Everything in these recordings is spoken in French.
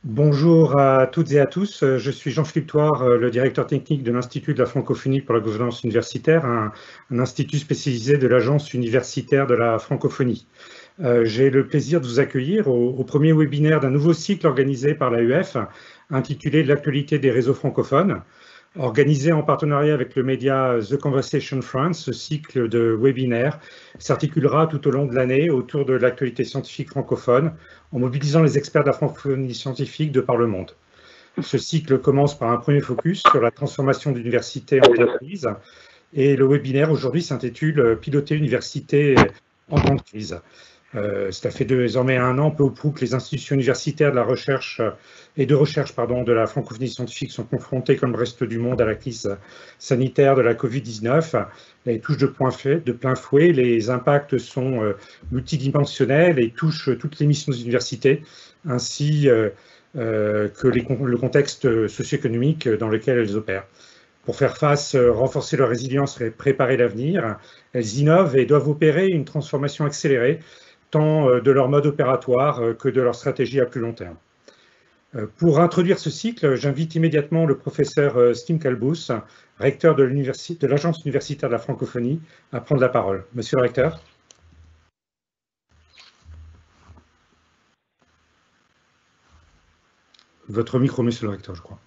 Bonjour à toutes et à tous, je suis Jean-Philippe Thouard, le directeur technique de l'Institut de la francophonie pour la gouvernance universitaire, un institut spécialisé de l'Agence universitaire de la francophonie. J'ai le plaisir de vous accueillir au premier webinaire d'un nouveau cycle organisé par l'AUF, intitulé L'actualité des réseaux francophones. Organisé en partenariat avec le média The Conversation France, ce cycle de webinaires s'articulera tout au long de l'année autour de l'actualité scientifique francophone, en mobilisant les experts de la francophonie scientifique de par le monde. Ce cycle commence par un premier focus sur la transformation d'université en temps de crise, et le webinaire aujourd'hui s'intitule « Piloter l'université en temps de crise ». Cela fait désormais 1 an, peu ou prou, que les institutions universitaires de la recherche de la francophonie scientifique sont confrontées, comme le reste du monde, à la crise sanitaire de la Covid-19. Elle touche de plein fouet. Les impacts sont multidimensionnels et touchent toutes les missions des universités, ainsi que le contexte socio-économique dans lequel elles opèrent. Pour faire face, renforcer leur résilience et préparer l'avenir, elles innovent et doivent opérer une transformation accélérée, tant de leur mode opératoire que de leur stratégie à plus long terme. Pour introduire ce cycle, j'invite immédiatement le professeur Stim Kalbous, recteur de l'Agence universitaire de la francophonie, à prendre la parole. Monsieur le recteur. Votre micro, monsieur le recteur, je crois.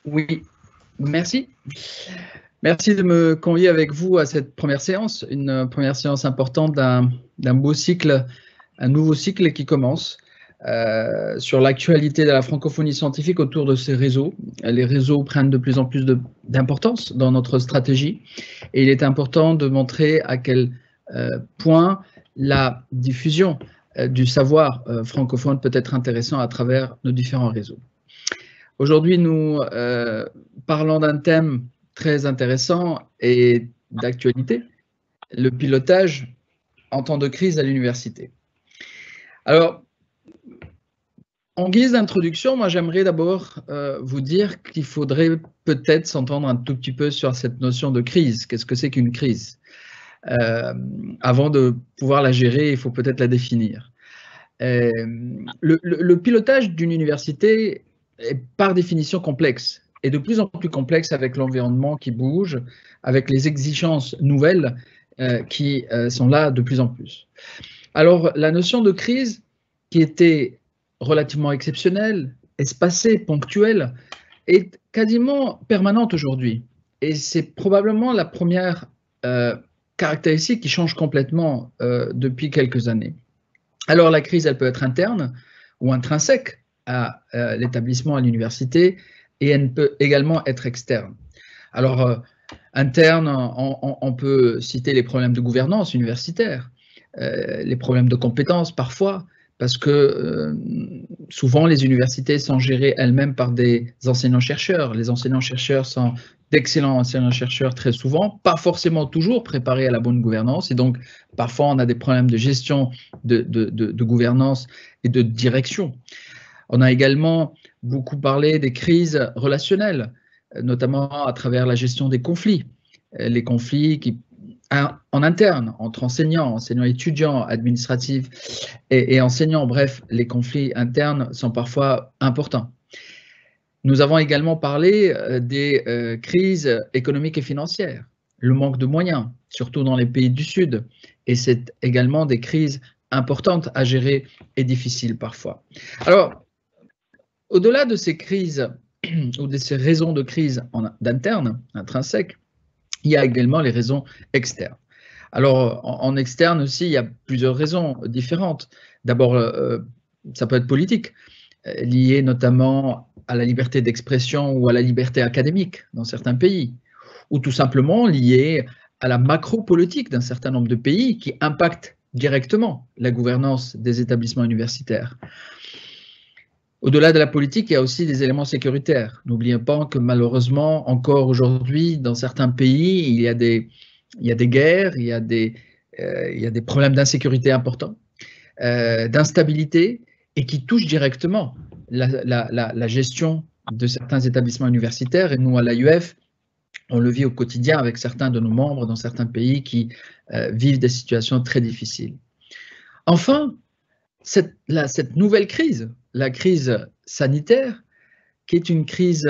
Oui, merci. Merci de me convier avec vous à cette première séance, une première séance importante d'un beau cycle, un nouveau cycle qui commence sur l'actualité de la francophonie scientifique autour de ces réseaux. Les réseaux prennent de plus en plus d'importance dans notre stratégie et il est important de montrer à quel point la diffusion du savoir francophone peut être intéressant à travers nos différents réseaux. Aujourd'hui, nous parlons d'un thème très intéressant et d'actualité, le pilotage en temps de crise à l'université. Alors, en guise d'introduction, moi j'aimerais d'abord vous dire qu'il faudrait peut-être s'entendre un tout petit peu sur cette notion de crise. Qu'est-ce que c'est qu'une crise? Avant de pouvoir la gérer, il faut peut-être la définir. Le pilotage d'une université est par définition complexe et de plus en plus complexe avec l'environnement qui bouge, avec les exigences nouvelles qui sont là de plus en plus. Alors, la notion de crise qui était relativement exceptionnelle, espacée, ponctuelle, est quasiment permanente aujourd'hui. Et c'est probablement la première caractéristique qui change complètement depuis quelques années. Alors la crise, elle peut être interne ou intrinsèque à l'établissement, à l'université, et elle peut également être externe. Alors interne, on peut citer les problèmes de gouvernance universitaire, les problèmes de compétences parfois, parce que souvent les universités sont gérées elles-mêmes par des enseignants-chercheurs. Les enseignants-chercheurs sont d'excellents enseignants-chercheurs très souvent, pas forcément toujours préparés à la bonne gouvernance, et donc parfois on a des problèmes de gestion, de gouvernance et de direction. On a également beaucoup parlé des crises relationnelles, notamment à travers la gestion des conflits. Les conflits qui, en interne, entre enseignants, enseignants-étudiants, administratifs et enseignants, bref, les conflits internes sont parfois importants. Nous avons également parlé des crises économiques et financières, le manque de moyens, surtout dans les pays du Sud, et c'est également des crises importantes à gérer et difficiles parfois. Alors, au-delà de ces crises ou de ces raisons de crise d'interne, intrinsèques, il y a également les raisons externes. Alors, en externe aussi, il y a plusieurs raisons différentes. D'abord, ça peut être politique, lié notamment à la liberté d'expression ou à la liberté académique dans certains pays, ou tout simplement lié à la macro-politique d'un certain nombre de pays qui impactent directement la gouvernance des établissements universitaires. Au-delà de la politique, il y a aussi des éléments sécuritaires. N'oublions pas que malheureusement, encore aujourd'hui, dans certains pays, il y a des guerres, il y a des problèmes d'insécurité importants, d'instabilité, et qui touchent directement la gestion de certains établissements universitaires. Et nous, à l'AUF, on le vit au quotidien avec certains de nos membres dans certains pays qui vivent des situations très difficiles. Enfin, cette nouvelle crise, la crise sanitaire, qui est une crise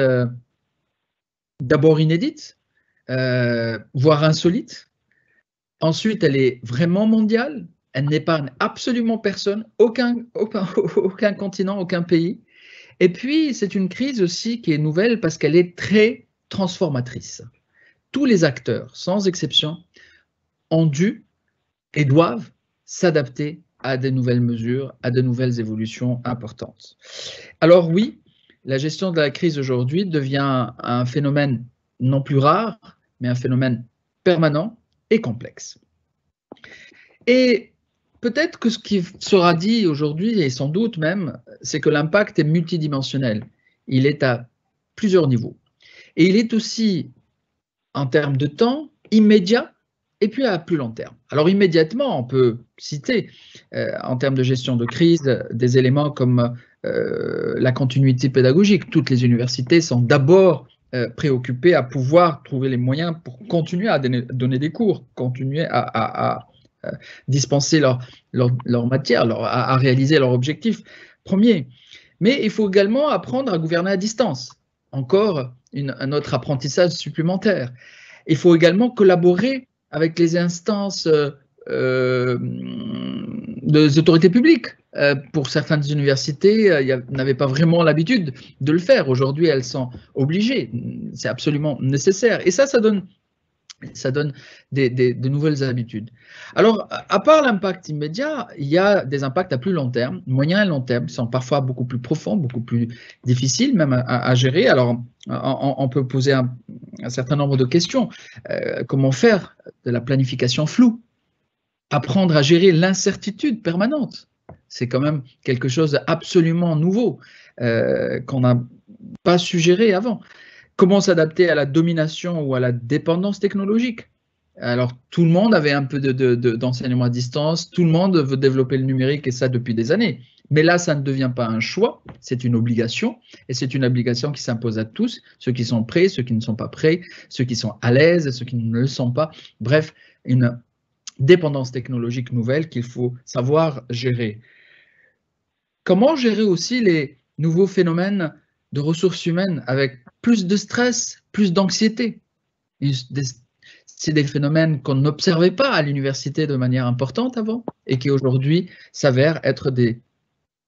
d'abord inédite, voire insolite. Ensuite, elle est vraiment mondiale. Elle n'épargne absolument personne, aucun continent, aucun pays. Et puis, c'est une crise aussi qui est nouvelle parce qu'elle est très transformatrice. Tous les acteurs, sans exception, ont dû et doivent s'adapter à des nouvelles mesures, à de nouvelles évolutions importantes. Alors oui, la gestion de la crise aujourd'hui devient un phénomène non plus rare, mais un phénomène permanent et complexe. Et peut-être que ce qui sera dit aujourd'hui, et sans doute même, c'est que l'impact est multidimensionnel. Il est à plusieurs niveaux. Et il est aussi, en termes de temps, immédiat et puis à plus long terme. Alors immédiatement, on peut citer, en termes de gestion de crise, des éléments comme la continuité pédagogique. Toutes les universités sont d'abord préoccupées à pouvoir trouver les moyens pour continuer à donner des cours, continuer à dispenser leur matière, à réaliser leur objectif premier. Mais il faut également apprendre à gouverner à distance. Encore un autre apprentissage supplémentaire. Il faut également collaborer avec les instances des autorités publiques. Pour certaines universités, n'avaient pas vraiment l'habitude de le faire. Aujourd'hui, elles sont obligées. C'est absolument nécessaire. Et ça donne de nouvelles habitudes. Alors, à part l'impact immédiat, il y a des impacts à plus long terme, moyen et long terme, qui sont parfois beaucoup plus profonds, beaucoup plus difficiles même à gérer. Alors, on peut poser un certain nombre de questions. Comment faire de la planification floue? Apprendre à gérer l'incertitude permanente. C'est quand même quelque chose d'absolument nouveau qu'on n'a pas su gérer avant. Comment s'adapter à la domination ou à la dépendance technologique? Alors, tout le monde avait un peu d'enseignement à distance, tout le monde veut développer le numérique et ça depuis des années. Mais là, ça ne devient pas un choix, c'est une obligation. Et c'est une obligation qui s'impose à tous, ceux qui sont prêts, ceux qui ne sont pas prêts, ceux qui sont à l'aise, ceux qui ne le sont pas. Bref, une dépendance technologique nouvelle qu'il faut savoir gérer. Comment gérer aussi les nouveaux phénomènes de ressources humaines avec plus de stress, plus d'anxiété? C'est des phénomènes qu'on n'observait pas à l'université de manière importante avant et qui aujourd'hui s'avèrent être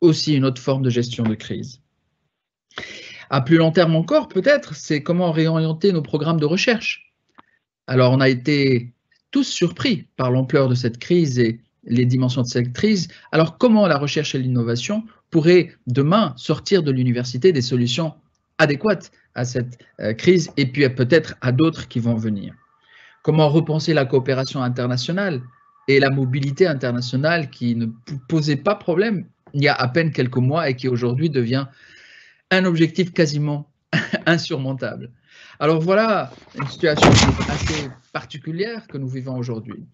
aussi une autre forme de gestion de crise. À plus long terme encore, peut-être, c'est comment réorienter nos programmes de recherche. Alors, on a été tous surpris par l'ampleur de cette crise et les dimensions de cette crise. Alors, comment la recherche et l'innovation pourraient demain sortir de l'université des solutions adéquates à cette crise et puis peut-être à d'autres qui vont venir? Comment repenser la coopération internationale et la mobilité internationale qui ne posait pas problème il y a à peine quelques mois et qui aujourd'hui devient un objectif quasiment insurmontable. Alors voilà une situation assez particulière que nous vivons aujourd'hui.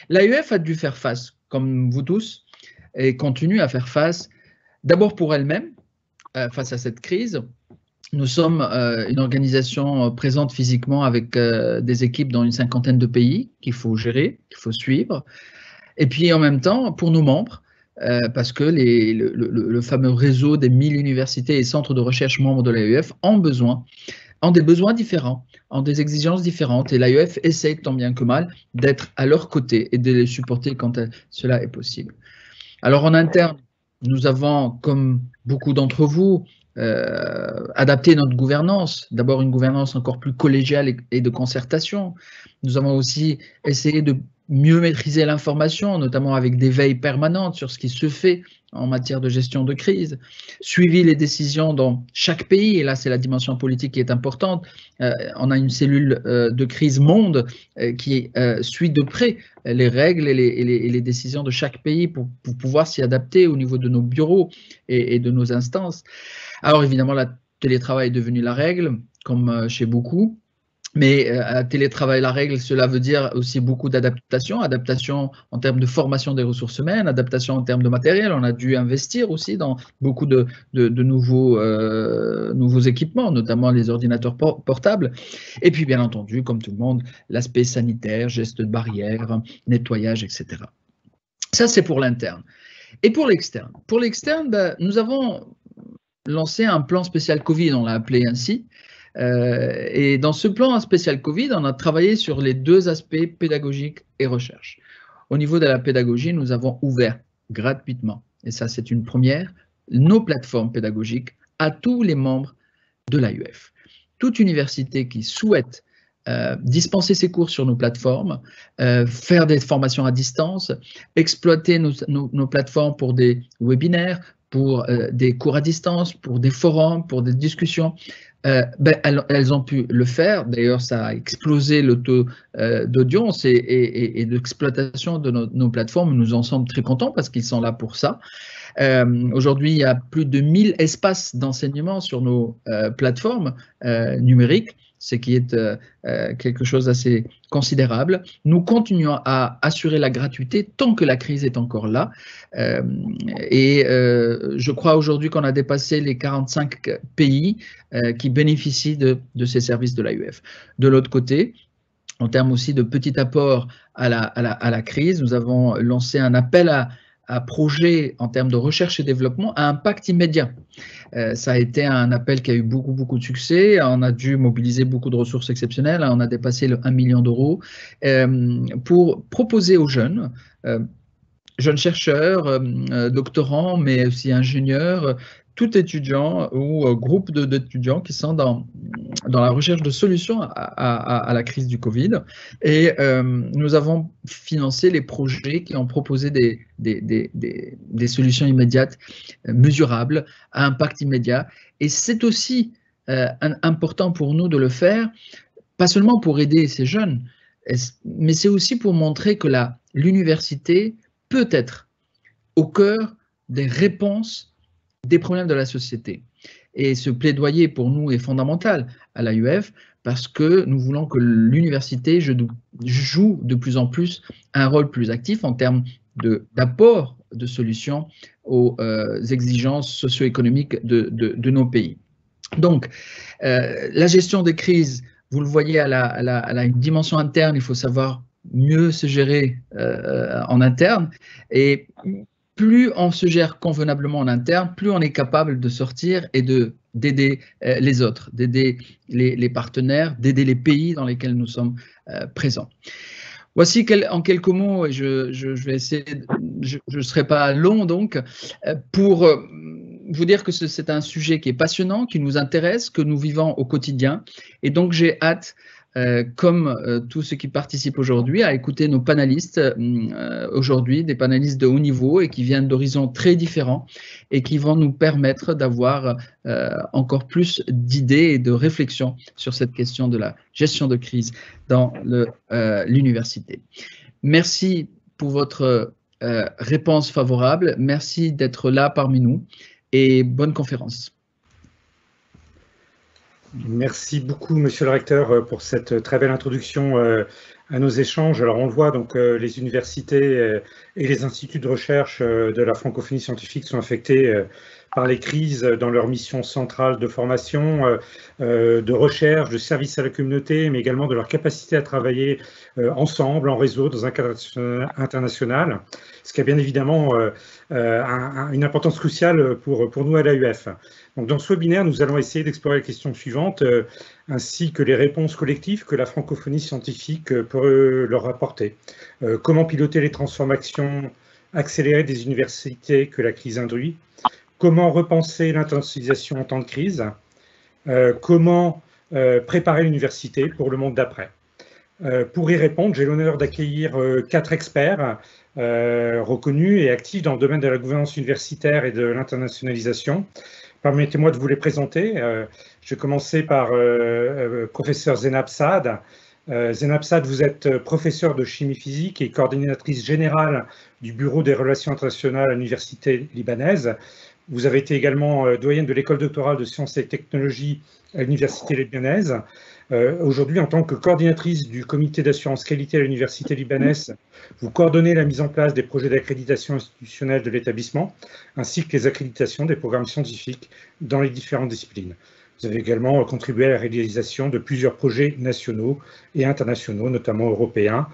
L'AEF a dû faire face, comme vous tous, et continue à faire face, d'abord pour elle-même, face à cette crise. Nous sommes une organisation présente physiquement avec des équipes dans une cinquantaine de pays qu'il faut gérer, qu'il faut suivre. Et puis en même temps, pour nos membres, parce que le fameux réseau des 1000 universités et centres de recherche membres de l'AEF ont des besoins différents, ont des exigences différentes, et l'AEF essaie tant bien que mal d'être à leur côté et de les supporter quand cela est possible. Alors en interne, nous avons, comme beaucoup d'entre vous, adapté notre gouvernance, d'abord une gouvernance encore plus collégiale et de concertation. Nous avons aussi essayé de mieux maîtriser l'information, notamment avec des veilles permanentes sur ce qui se fait en matière de gestion de crise, suivi les décisions dans chaque pays, et là c'est la dimension politique qui est importante. On a une cellule de crise monde qui suit de près les règles et les décisions de chaque pays pour pouvoir s'y adapter au niveau de nos bureaux et de nos instances. Alors évidemment, le télétravail est devenu la règle, comme chez beaucoup. Mais télétravail, la règle, cela veut dire aussi beaucoup d'adaptation, adaptation en termes de formation des ressources humaines, adaptation en termes de matériel. On a dû investir aussi dans beaucoup de nouveaux équipements, notamment les ordinateurs portables. Et puis, bien entendu, comme tout le monde, l'aspect sanitaire, gestes de barrière, nettoyage, etc. Ça, c'est pour l'interne. Et pour l'externe, nous avons lancé un plan spécial Covid, on l'a appelé ainsi. Et dans ce plan spécial Covid, on a travaillé sur les deux aspects pédagogique et recherche. Au niveau de la pédagogie, nous avons ouvert gratuitement, et ça c'est une première, nos plateformes pédagogiques à tous les membres de l'AUF. Toute université qui souhaite dispenser ses cours sur nos plateformes, faire des formations à distance, exploiter nos plateformes pour des webinaires, pour des cours à distance, pour des forums, pour des discussions, elles ont pu le faire. D'ailleurs, ça a explosé le taux d'audience et d'exploitation de nos plateformes. Nous en sommes très contents parce qu'ils sont là pour ça. Aujourd'hui, il y a plus de 1000 espaces d'enseignement sur nos plateformes numériques, ce qui est quelque chose d'assez considérable. Nous continuons à assurer la gratuité tant que la crise est encore là. Je crois aujourd'hui qu'on a dépassé les 45 pays qui bénéficient de ces services de l'AUF. De l'autre côté, en termes aussi de petit apport à la crise, nous avons lancé un appel à projets en termes de recherche et développement à impact immédiat. Ça a été un appel qui a eu beaucoup de succès. On a dû mobiliser beaucoup de ressources exceptionnelles. On a dépassé le 1 million d'euros pour proposer aux jeunes chercheurs, doctorants, mais aussi ingénieurs, tout étudiant ou groupe d'étudiants qui sont dans la recherche de solutions à la crise du Covid. Et nous avons financé les projets qui ont proposé des solutions immédiates, mesurables, à impact immédiat. Et c'est aussi important pour nous de le faire, pas seulement pour aider ces jeunes, mais c'est aussi pour montrer que l'université peut être au cœur des réponses des problèmes de la société. Et ce plaidoyer pour nous est fondamental à l'AUF parce que nous voulons que l'université joue de plus en plus un rôle plus actif en termes d'apport de solutions aux exigences socio-économiques de nos pays. Donc, la gestion des crises, vous le voyez, elle a une dimension interne, il faut savoir mieux se gérer en interne. Et plus on se gère convenablement en interne, plus on est capable de sortir et d'aider les autres, d'aider les partenaires, d'aider les pays dans lesquels nous sommes présents. Voici en quelques mots, et je vais essayer, je ne serai pas long donc, pour vous dire que c'est un sujet qui est passionnant, qui nous intéresse, que nous vivons au quotidien. Et donc j'ai hâte, comme tous ceux qui participent aujourd'hui, à écouter nos panélistes aujourd'hui, des panélistes de haut niveau et qui viennent d'horizons très différents et qui vont nous permettre d'avoir encore plus d'idées et de réflexions sur cette question de la gestion de crise dans l'université. Merci pour votre réponse favorable. Merci d'être là parmi nous et bonne conférence. Merci beaucoup, Monsieur le Recteur, pour cette très belle introduction à nos échanges. Alors, on le voit, donc, les universités et les instituts de recherche de la francophonie scientifique sont affectés par les crises dans leur mission centrale de formation, de recherche, de service à la communauté, mais également de leur capacité à travailler ensemble, en réseau, dans un cadre international, ce qui a bien évidemment une importance cruciale pour nous à l'AUF. Donc, dans ce webinaire, nous allons essayer d'explorer les questions suivantes, ainsi que les réponses collectives que la francophonie scientifique peut leur apporter. Comment piloter les transformations accélérées des universités que la crise induit? Comment repenser l'internationalisation en temps de crise? Comment préparer l'université pour le monde d'après? Pour y répondre, j'ai l'honneur d'accueillir 4 experts reconnus et actifs dans le domaine de la gouvernance universitaire et de l'internationalisation. Permettez-moi de vous les présenter. Je vais commencer par professeur Zeinab Saad. Zeinab Saad, vous êtes professeur de chimie physique et coordinatrice générale du Bureau des relations internationales à l'Université libanaise. Vous avez été également doyenne de l'école doctorale de sciences et technologies à l'Université libanaise. Aujourd'hui, en tant que coordinatrice du comité d'assurance qualité à l'Université libanaise, vous coordonnez la mise en place des projets d'accréditation institutionnelle de l'établissement, ainsi que les accréditations des programmes scientifiques dans les différentes disciplines. Vous avez également contribué à la réalisation de plusieurs projets nationaux et internationaux, notamment européens,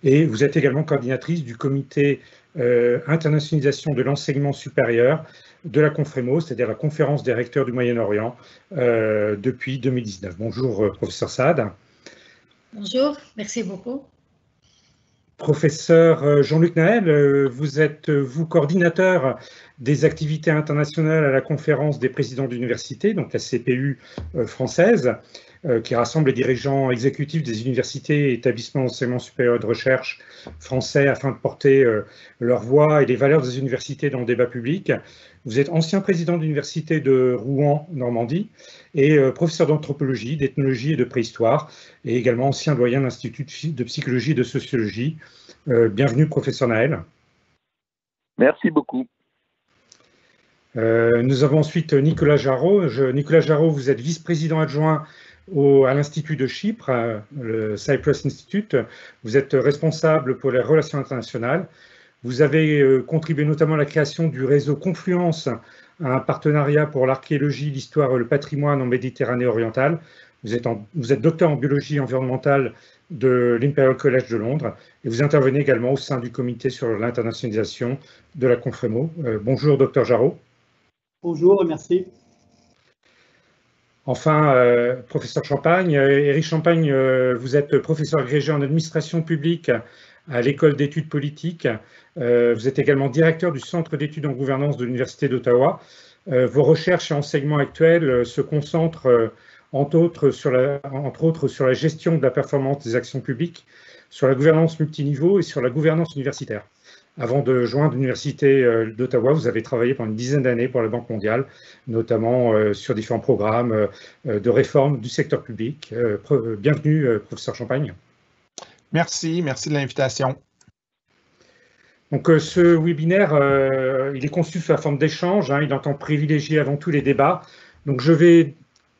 et vous êtes également coordinatrice du comité internationalisation de l'enseignement supérieur de la Confrémo, c'est-à-dire la conférence des recteurs du Moyen-Orient, depuis 2019. Bonjour, professeur Saad. Bonjour, merci beaucoup. Professeur Jean-Luc Naël, vous êtes, vous, coordinateur des activités internationales à la conférence des présidents d'université, donc la CPU française, qui rassemble les dirigeants exécutifs des universités et établissements d'enseignement supérieur et de recherche français afin de porter leur voix et les valeurs des universités dans le débat public. Vous êtes ancien président de l'université de Rouen, Normandie, et professeur d'anthropologie, d'ethnologie et de préhistoire, et également ancien doyen de l'Institut de psychologie et de sociologie. Bienvenue, professeur Naël. Merci beaucoup. Nous avons ensuite Nicolas Jarraud. Nicolas Jarraud, vous êtes vice-président adjoint à l'Institut de Chypre, le Cyprus Institute. Vous êtes responsable pour les relations internationales. Vous avez contribué notamment à la création du réseau Confluence, un partenariat pour l'archéologie, l'histoire et le patrimoine en Méditerranée orientale. Vous êtes docteur en biologie environnementale de l'Imperial College de Londres et vous intervenez également au sein du comité sur l'internationalisation de la Confrémo. Bonjour, docteur Jarraud. Bonjour, merci. Enfin, professeur Champagne, Éric Champagne, vous êtes professeur agrégé en administration publique à l'école d'études politiques. Vous êtes également directeur du Centre d'études en gouvernance de l'Université d'Ottawa. Vos recherches et enseignements actuels se concentrent entre autres sur la gestion de la performance des actions publiques, sur la gouvernance multiniveau et sur la gouvernance universitaire. Avant de joindre l'Université d'Ottawa, vous avez travaillé pendant une dizaine d'années pour la Banque mondiale, notamment sur différents programmes de réforme du secteur public. Bienvenue, professeur Champagne. Merci de l'invitation. Donc ce webinaire, il est conçu sous la forme d'échange, il entend privilégier avant tout les débats. Donc je vais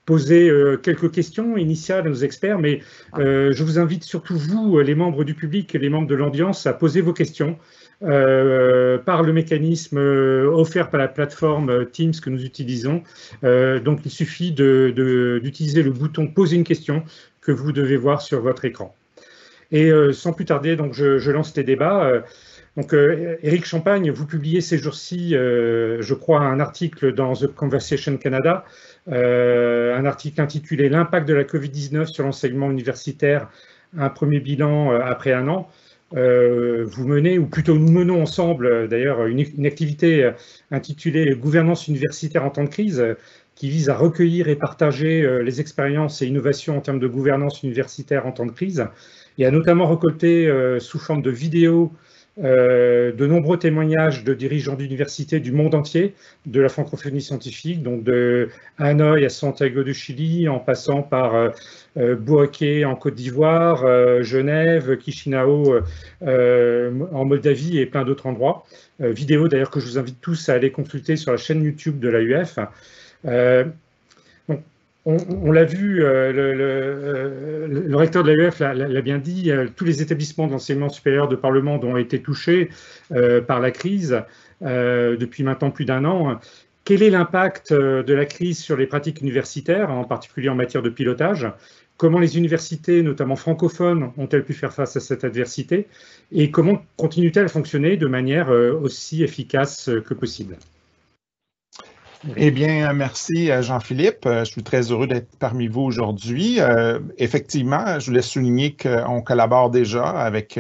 poser quelques questions initiales à nos experts, mais je vous invite surtout vous, les membres du public et les membres de l'audience, à poser vos questions par le mécanisme offert par la plateforme Teams que nous utilisons. Donc il suffit d'utiliser le bouton « Poser une question » que vous devez voir sur votre écran. Et sans plus tarder, donc je lance les débats. Donc, Éric Champagne, vous publiez ces jours-ci, je crois, un article dans The Conversation Canada, un article intitulé « L'impact de la Covid-19 sur l'enseignement universitaire, un premier bilan après un an ». Vous menez, ou plutôt nous menons ensemble d'ailleurs, une activité intitulée « Gouvernance universitaire en temps de crise », qui vise à recueillir et partager les expériences et innovations en termes de gouvernance universitaire en temps de crise, et à notamment récolter sous forme de vidéos de nombreux témoignages de dirigeants d'universités du monde entier, de la francophonie scientifique, donc de Hanoï à Santiago du Chili, en passant par Bouaké en Côte d'Ivoire, Genève, Chisinau en Moldavie et plein d'autres endroits. Vidéos d'ailleurs que je vous invite tous à aller consulter sur la chaîne YouTube de l'AUF. On l'a vu, le recteur de l'AUF l'a bien dit, tous les établissements d'enseignement supérieur de par le monde ont été touchés par la crise depuis maintenant plus d'un an. Quel est l'impact de la crise sur les pratiques universitaires, en particulier en matière de pilotage? Comment les universités, notamment francophones, ont-elles pu faire face à cette adversité? Et comment continuent-elles à fonctionner de manière aussi efficace que possible? Eh bien, merci Jean-Philippe. Je suis très heureux d'être parmi vous aujourd'hui. Effectivement, je voulais souligner qu'on collabore déjà avec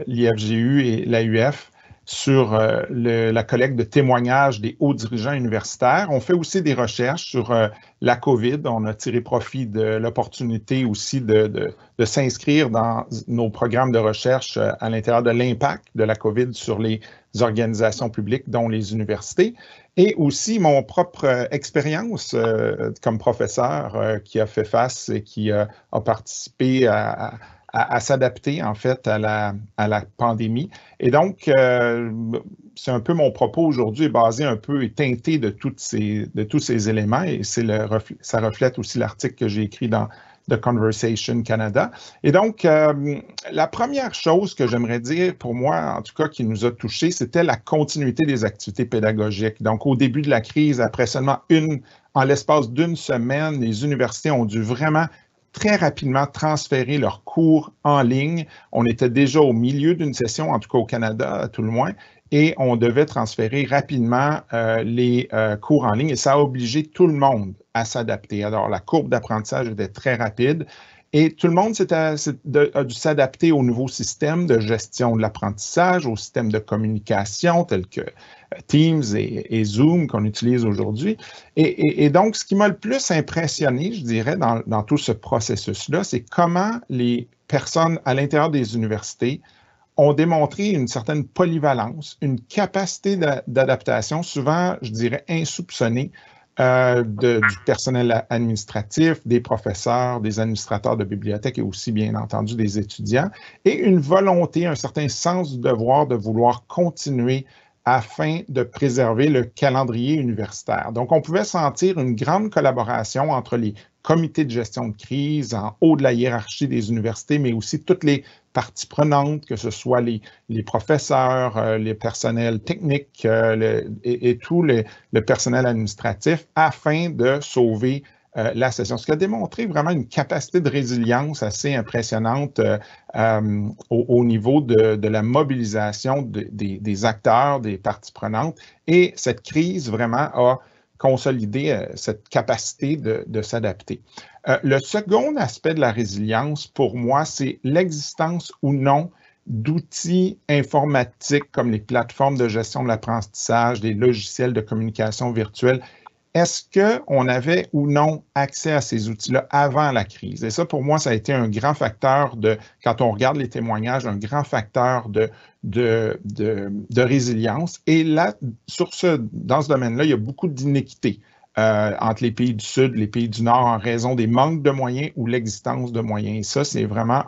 l'IFGU et l'AUF sur la collecte de témoignages des hauts dirigeants universitaires. On fait aussi des recherches sur la COVID. On a tiré profit de l'opportunité aussi de s'inscrire dans nos programmes de recherche à l'intérieur de l'impact de la COVID sur les organisations publiques, dont les universités. Et aussi mon propre expérience comme professeur qui a fait face et qui a participé à s'adapter en fait à la pandémie. Et donc, c'est un peu mon propos aujourd'hui est basé un peu et teinté de tous ces éléments et ça reflète aussi l'article que j'ai écrit dans The Conversation Canada. Et donc, la première chose que j'aimerais dire pour moi, en tout cas, qui nous a touchés, c'était la continuité des activités pédagogiques. Donc, au début de la crise, après seulement en l'espace d'une semaine, les universités ont dû vraiment très rapidement transférer leurs cours en ligne. On était déjà au milieu d'une session, en tout cas au Canada, à tout le moins. et on devait transférer rapidement les cours en ligne et ça a obligé tout le monde à s'adapter. Alors, la courbe d'apprentissage était très rapide et tout le monde a dû s'adapter au nouveau système de gestion de l'apprentissage, au système de communication tel que Teams et Zoom qu'on utilise aujourd'hui. Et donc, ce qui m'a le plus impressionné, je dirais, dans tout ce processus-là, c'est comment les personnes à l'intérieur des universités ont démontré une certaine polyvalence, une capacité d'adaptation, souvent, je dirais, insoupçonnée, du personnel administratif, des professeurs, des administrateurs de bibliothèques et aussi, bien entendu, des étudiants, et une volonté, un certain sens du devoir de vouloir continuer afin de préserver le calendrier universitaire. Donc, on pouvait sentir une grande collaboration entre les comités de gestion de crise en haut de la hiérarchie des universités, mais aussi toutes les parties prenantes, que ce soit les professeurs, les personnels techniques et tout le personnel administratif, afin de sauver la session. Ce qui a démontré vraiment une capacité de résilience assez impressionnante au niveau de la mobilisation des acteurs, des parties prenantes. Et cette crise vraiment a consolidé cette capacité de s'adapter. Le second aspect de la résilience, pour moi, c'est l'existence ou non d'outils informatiques comme les plateformes de gestion de l'apprentissage, les logiciels de communication virtuelle. Est-ce qu'on avait ou non accès à ces outils-là avant la crise? Et ça, pour moi, ça a été un grand facteur quand on regarde les témoignages, un grand facteur de résilience. Et là, dans ce domaine-là, il y a beaucoup d'inéquité entre les pays du Sud et les pays du Nord en raison des manques de moyens ou l'existence de moyens. Et ça, c'est vraiment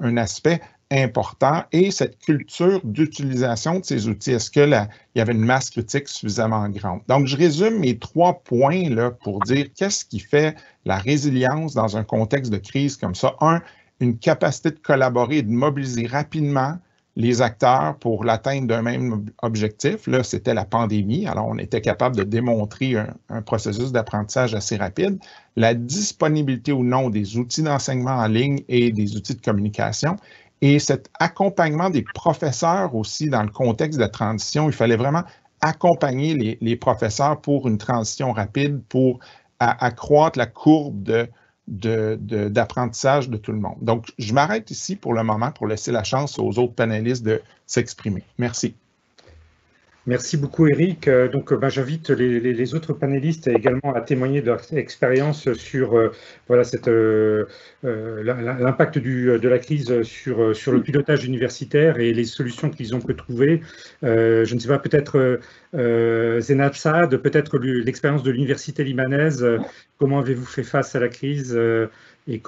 un aspect important. Et cette culture d'utilisation de ces outils, est-ce qu'il y avait une masse critique suffisamment grande? Donc, je résume mes 3 points là, pour dire qu'est-ce qui fait la résilience dans un contexte de crise comme ça. 1, une capacité de collaborer et de mobiliser rapidement les acteurs pour l'atteinte d'un même objectif. Là, c'était la pandémie. Alors, on était capable de démontrer un processus d'apprentissage assez rapide. La disponibilité ou non des outils d'enseignement en ligne et des outils de communication. Et cet accompagnement des professeurs aussi dans le contexte de transition, il fallait vraiment accompagner les professeurs pour une transition rapide, pour accroître la courbe d'apprentissage de tout le monde. Donc, je m'arrête ici pour le moment pour laisser la chance aux autres panélistes de s'exprimer. Merci. Merci beaucoup, Eric. Donc, j'invite les autres panélistes également à témoigner de leur expérience sur l'impact de la crise sur le pilotage universitaire et les solutions qu'ils ont pu trouver. Je ne sais pas, peut-être Zeinab Saad, peut-être l'expérience de l'université libanaise. Comment avez-vous fait face à la crise et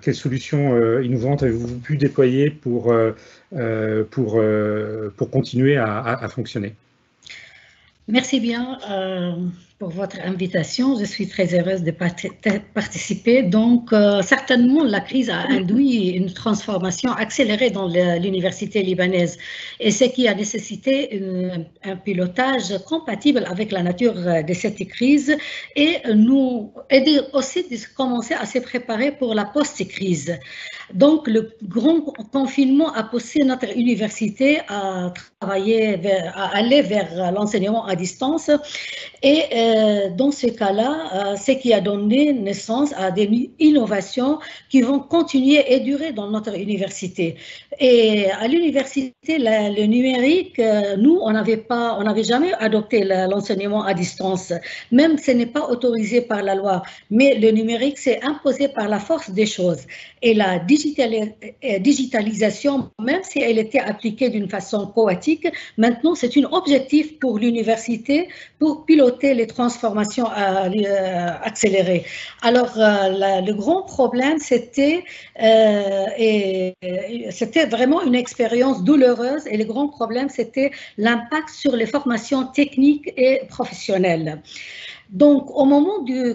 quelles solutions innovantes avez-vous pu déployer pour continuer à fonctionner? Merci bien pour votre invitation. Je suis très heureuse de participer. Donc, certainement, la crise a induit une transformation accélérée dans l'université libanaise, et ce qui a nécessité un pilotage compatible avec la nature de cette crise et nous aider aussi de commencer à se préparer pour la post-crise. Donc, le grand confinement a poussé notre université à aller vers l'enseignement à distance. Et dans ce cas-là, ce qui a donné naissance à des innovations qui vont continuer et durer dans notre université. Et à l'université, le numérique, nous, on n'avait jamais adopté l'enseignement à distance. Même ce n'est pas autorisé par la loi, mais le numérique s'est imposé par la force des choses. Et la digitalisation, même si elle était appliquée d'une façon chaotique, maintenant c'est un objectif pour l'université pour piloter les transformations accélérées. Alors, le grand problème, c'était vraiment une expérience douloureuse, et le grand problème, c'était l'impact sur les formations techniques et professionnelles. Donc, au moment du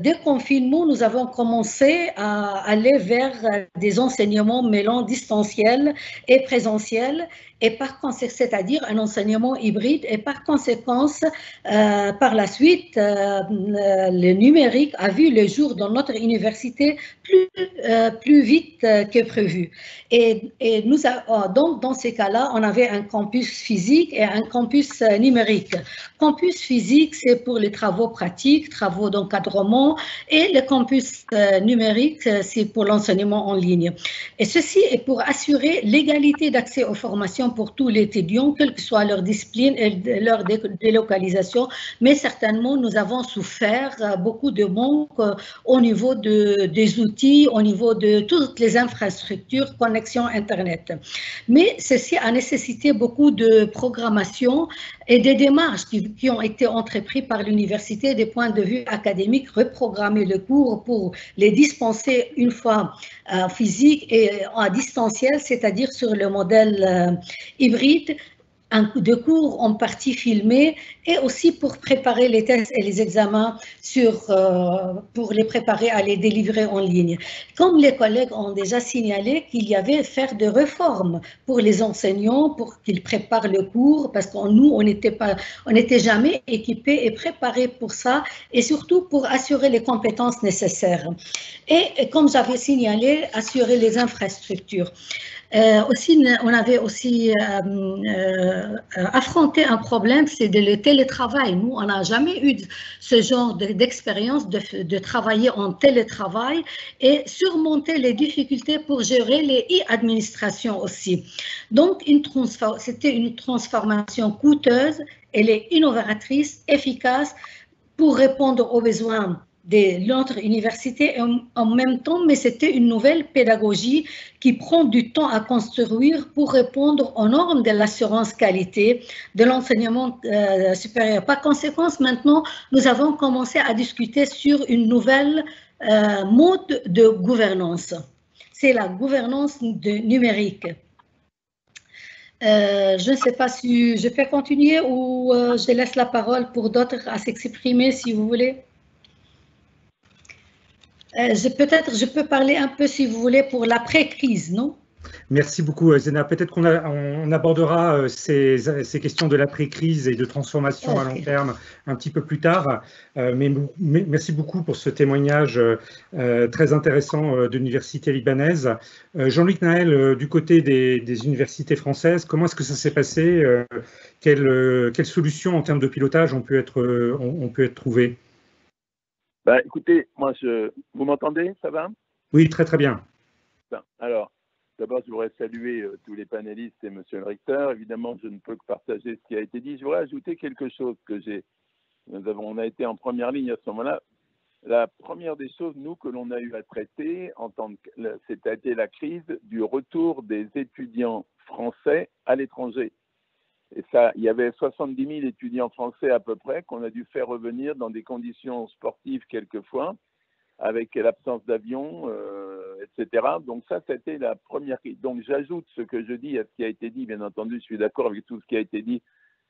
déconfinement, nous avons commencé à aller vers des enseignements mêlant distanciel et présentiel, et par conséquent, c'est-à-dire un enseignement hybride, et par conséquent, par la suite, le numérique a vu le jour dans notre université plus vite que prévu. Et donc, dans ces cas-là, on avait un campus physique et un campus numérique. Campus physique, c'est pour les travaux pratiques, travaux d'encadrement, et le campus numérique, c'est pour l'enseignement en ligne. Et ceci est pour assurer l'égalité d'accès aux formations pour tous les étudiants, quelle que soit leur discipline et leur délocalisation, mais certainement, nous avons souffert beaucoup de manque au niveau des outils, au niveau de toutes les infrastructures, connexion Internet. Mais ceci a nécessité beaucoup de programmation et des démarches qui ont été entreprises par l'université des points de vue académiques, reprogrammer le cours pour les dispenser une fois physique et en distanciel, c'est-à-dire sur le modèle hybride, de cours en partie filmés, et aussi pour préparer les tests et les examens pour les préparer à les délivrer en ligne. Comme les collègues ont déjà signalé qu'il y avait faire des réformes pour les enseignants, pour qu'ils préparent le cours, parce que nous, on n'était jamais équipés et préparés pour ça, et surtout pour assurer les compétences nécessaires. Et comme j'avais signalé, assurer les infrastructures. On avait aussi affronté un problème, c'est le télétravail. Nous, on n'a jamais eu ce genre d'expérience de travailler en télétravail et surmonter les difficultés pour gérer les e-administrations aussi. Donc, c'était une transformation coûteuse, elle est innovatrice, efficace pour répondre aux besoins de notre université en même temps, mais c'était une nouvelle pédagogie qui prend du temps à construire pour répondre aux normes de l'assurance qualité de l'enseignement supérieur. Par conséquent, maintenant, nous avons commencé à discuter sur une nouvelle mode de gouvernance. C'est la gouvernance numérique. Je ne sais pas si je peux continuer ou je laisse la parole pour d'autres à s'exprimer si vous voulez. Peut-être je peux parler un peu, si vous voulez, pour l'après-crise, non? Merci beaucoup, Zena. Peut-être qu'on abordera ces questions de l'après-crise et de transformation à long terme un petit peu plus tard. Mais merci beaucoup pour ce témoignage très intéressant de l'université libanaise. Jean-Luc Naël, du côté des universités françaises, comment est-ce que ça s'est passé? Quelles solutions en termes de pilotage on peut être trouvées? Bah, écoutez, vous m'entendez, ça va? Oui, très très bien. Alors, d'abord, je voudrais saluer tous les panélistes et monsieur le recteur. Évidemment, je ne peux que partager ce qui a été dit. Je voudrais ajouter quelque chose on a été en première ligne à ce moment-là. La première des choses, nous, que l'on a eu à traiter, c'était la crise du retour des étudiants français à l'étranger. Et ça, il y avait 70 000 étudiants français à peu près qu'on a dû faire revenir dans des conditions sportives quelquefois, avec l'absence d'avion, etc. Donc ça, c'était la première crise. Donc j'ajoute ce que je dis à ce qui a été dit. Bien entendu, je suis d'accord avec tout ce qui a été dit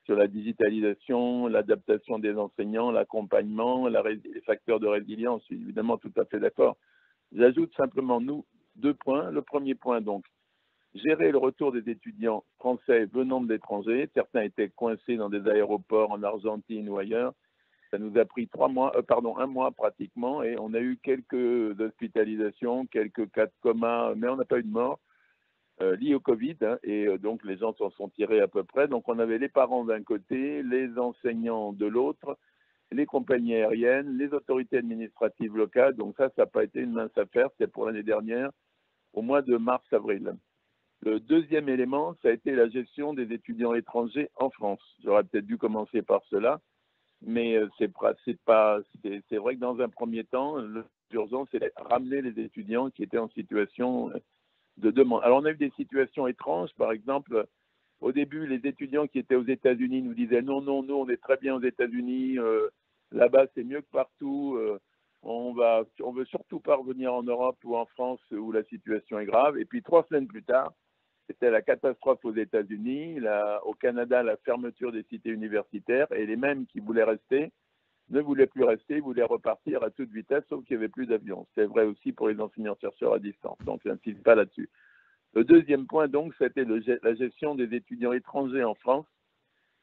sur la digitalisation, l'adaptation des enseignants, l'accompagnement, les facteurs de résilience. Je suis évidemment tout à fait d'accord. J'ajoute simplement, nous, 2 points. Le premier point, donc, gérer le retour des étudiants français venant de l'étranger. Certains étaient coincés dans des aéroports en Argentine ou ailleurs. Ça nous a pris 1 mois pratiquement, et on a eu quelques hospitalisations, quelques cas de coma, mais on n'a pas eu de mort liés au Covid, hein, et donc les gens s'en sont tirés à peu près. Donc on avait les parents d'un côté, les enseignants de l'autre, les compagnies aériennes, les autorités administratives locales. Donc ça n'a pas été une mince affaire, c'était pour l'année dernière, au mois de mars-avril. Le deuxième élément, ça a été la gestion des étudiants étrangers en France. J'aurais peut-être dû commencer par cela, mais c'est vrai que dans un premier temps, l'urgence, c'est de ramener les étudiants qui étaient en situation de demande. Alors, on a eu des situations étranges. Par exemple, au début, les étudiants qui étaient aux États-Unis nous disaient non, nous, on est très bien aux États-Unis, là-bas, c'est mieux que partout. On veut surtout pas revenir en Europe ou en France où la situation est grave. Et puis 3 semaines plus tard, c'était la catastrophe aux États-Unis, au Canada, la fermeture des cités universitaires, et les mêmes qui voulaient rester ne voulaient plus rester, voulaient repartir à toute vitesse, sauf qu'il n'y avait plus d'avions. C'est vrai aussi pour les enseignants-chercheurs à distance, donc je n'insiste pas là-dessus. Le deuxième point, donc, c'était la gestion des étudiants étrangers en France.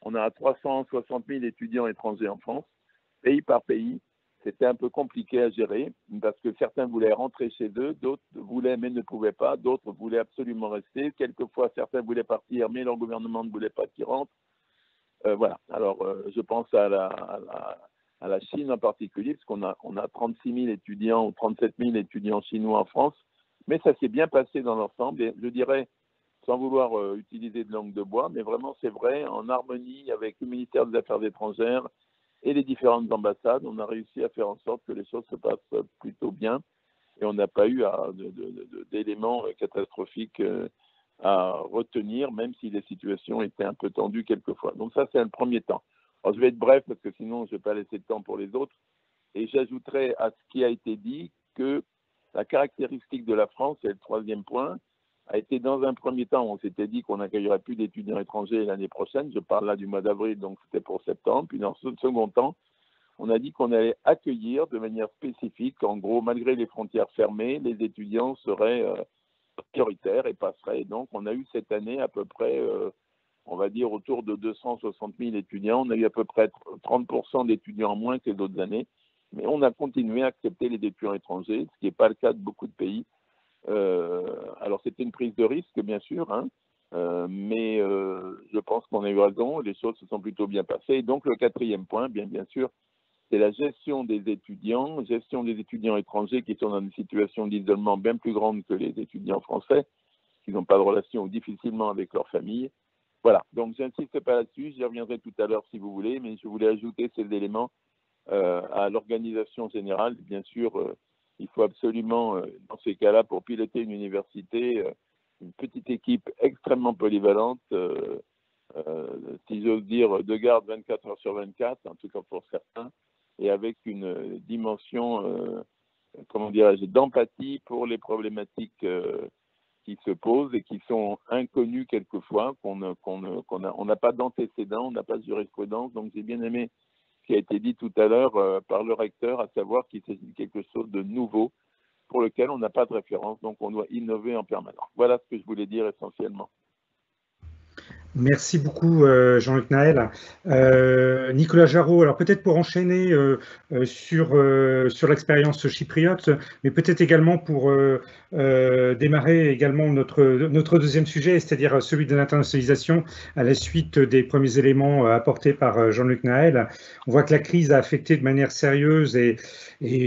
On a 360 000 étudiants étrangers en France, pays par pays. C'était un peu compliqué à gérer parce que certains voulaient rentrer chez eux, d'autres voulaient mais ne pouvaient pas, d'autres voulaient absolument rester. Quelquefois, certains voulaient partir, mais leur gouvernement ne voulait pas qu'ils rentrent. Voilà. Alors, je pense à la Chine en particulier, parce qu'on a 36 000 étudiants ou 37 000 étudiants chinois en France, mais ça s'est bien passé dans l'ensemble. Et je dirais, sans vouloir utiliser de langue de bois, mais vraiment, c'est vrai, en harmonie avec le ministère des Affaires étrangères et les différentes ambassades, on a réussi à faire en sorte que les choses se passent plutôt bien et on n'a pas eu d'éléments catastrophiques à retenir, même si les situations étaient un peu tendues quelquefois. Donc ça, c'est un premier temps. Alors, je vais être bref parce que sinon, je ne vais pas laisser de temps pour les autres. Et j'ajouterai à ce qui a été dit que la caractéristique de la France, c'est le troisième point, a été dans un premier temps, on s'était dit qu'on n'accueillerait plus d'étudiants étrangers l'année prochaine, je parle là du mois d'avril, donc c'était pour septembre, puis dans ce second temps, on a dit qu'on allait accueillir de manière spécifique, en gros, malgré les frontières fermées, les étudiants seraient prioritaires et passeraient. Donc on a eu cette année à peu près, on va dire autour de 260 000 étudiants, on a eu à peu près 30% d'étudiants en moins que les autres années, mais on a continué à accepter les étudiants étrangers, ce qui n'est pas le cas de beaucoup de pays. Alors c'était une prise de risque bien sûr, hein, mais je pense qu'on a eu raison, les choses se sont plutôt bien passées. Et donc le quatrième point, bien sûr, c'est la gestion des étudiants étrangers qui sont dans une situation d'isolement bien plus grande que les étudiants français, qui n'ont pas de relation ou difficilement avec leur famille. Voilà, donc j'insiste pas là-dessus, j'y reviendrai tout à l'heure si vous voulez, mais je voulais ajouter ces éléments à l'organisation générale. Bien sûr, il faut absolument, dans ces cas-là, pour piloter une université, une petite équipe extrêmement polyvalente, si j'ose dire, de garde 24 heures sur 24, en tout cas pour certains, et avec une dimension, comment dirais-je, d'empathie pour les problématiques qui se posent et qui sont inconnues quelquefois, on n'a pas d'antécédents, on n'a pas de jurisprudence. Donc j'ai bien aimé ce qui a été dit tout à l'heure par le recteur, à savoir qu'il s'agit de quelque chose de nouveau pour lequel on n'a pas de référence, donc on doit innover en permanence. Voilà ce que je voulais dire essentiellement. Merci beaucoup Jean-Luc Naël. Nicolas Jarraud, alors peut-être pour enchaîner sur l'expérience chypriote, mais peut-être également pour démarrer également notre deuxième sujet, c'est-à-dire celui de l'internationalisation à la suite des premiers éléments apportés par Jean-Luc Naël. On voit que la crise a affecté de manière sérieuse et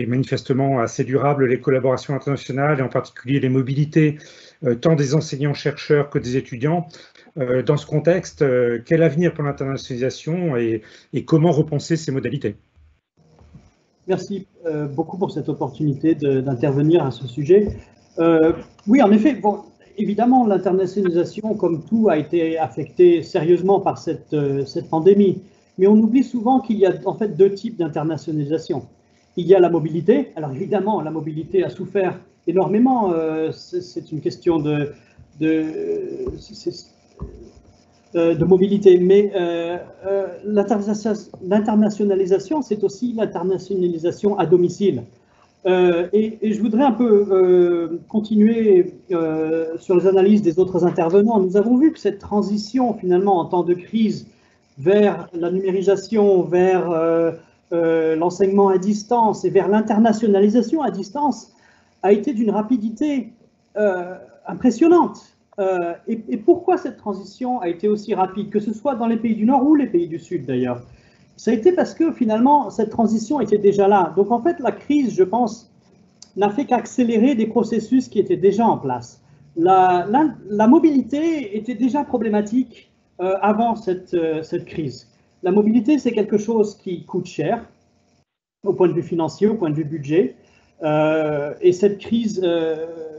manifestement assez durable les collaborations internationales et en particulier les mobilités tant des enseignants-chercheurs que des étudiants. Dans ce contexte, quel avenir pour l'internationalisation et comment repenser ces modalités? Merci beaucoup pour cette opportunité d'intervenir à ce sujet. Oui, en effet, bon, évidemment, l'internationalisation, comme tout, a été affectée sérieusement par cette pandémie. Mais on oublie souvent qu'il y a en fait deux types d'internationalisation. Il y a la mobilité. Alors évidemment, la mobilité a souffert énormément. C'est une question de mobilité, mais l'internationalisation, c'est aussi l'internationalisation à domicile. Et je voudrais un peu continuer sur les analyses des autres intervenants. Nous avons vu que cette transition, finalement, en temps de crise, vers la numérisation, vers l'enseignement à distance et vers l'internationalisation à distance, a été d'une rapidité impressionnante. Et pourquoi cette transition a été aussi rapide, que ce soit dans les pays du Nord ou les pays du Sud d'ailleurs? Ça a été parce que finalement, cette transition était déjà là. Donc en fait, la crise, je pense, n'a fait qu'accélérer des processus qui étaient déjà en place. La mobilité était déjà problématique avant cette crise. La mobilité, c'est quelque chose qui coûte cher, au point de vue financier, au point de vue budget. Et cette crise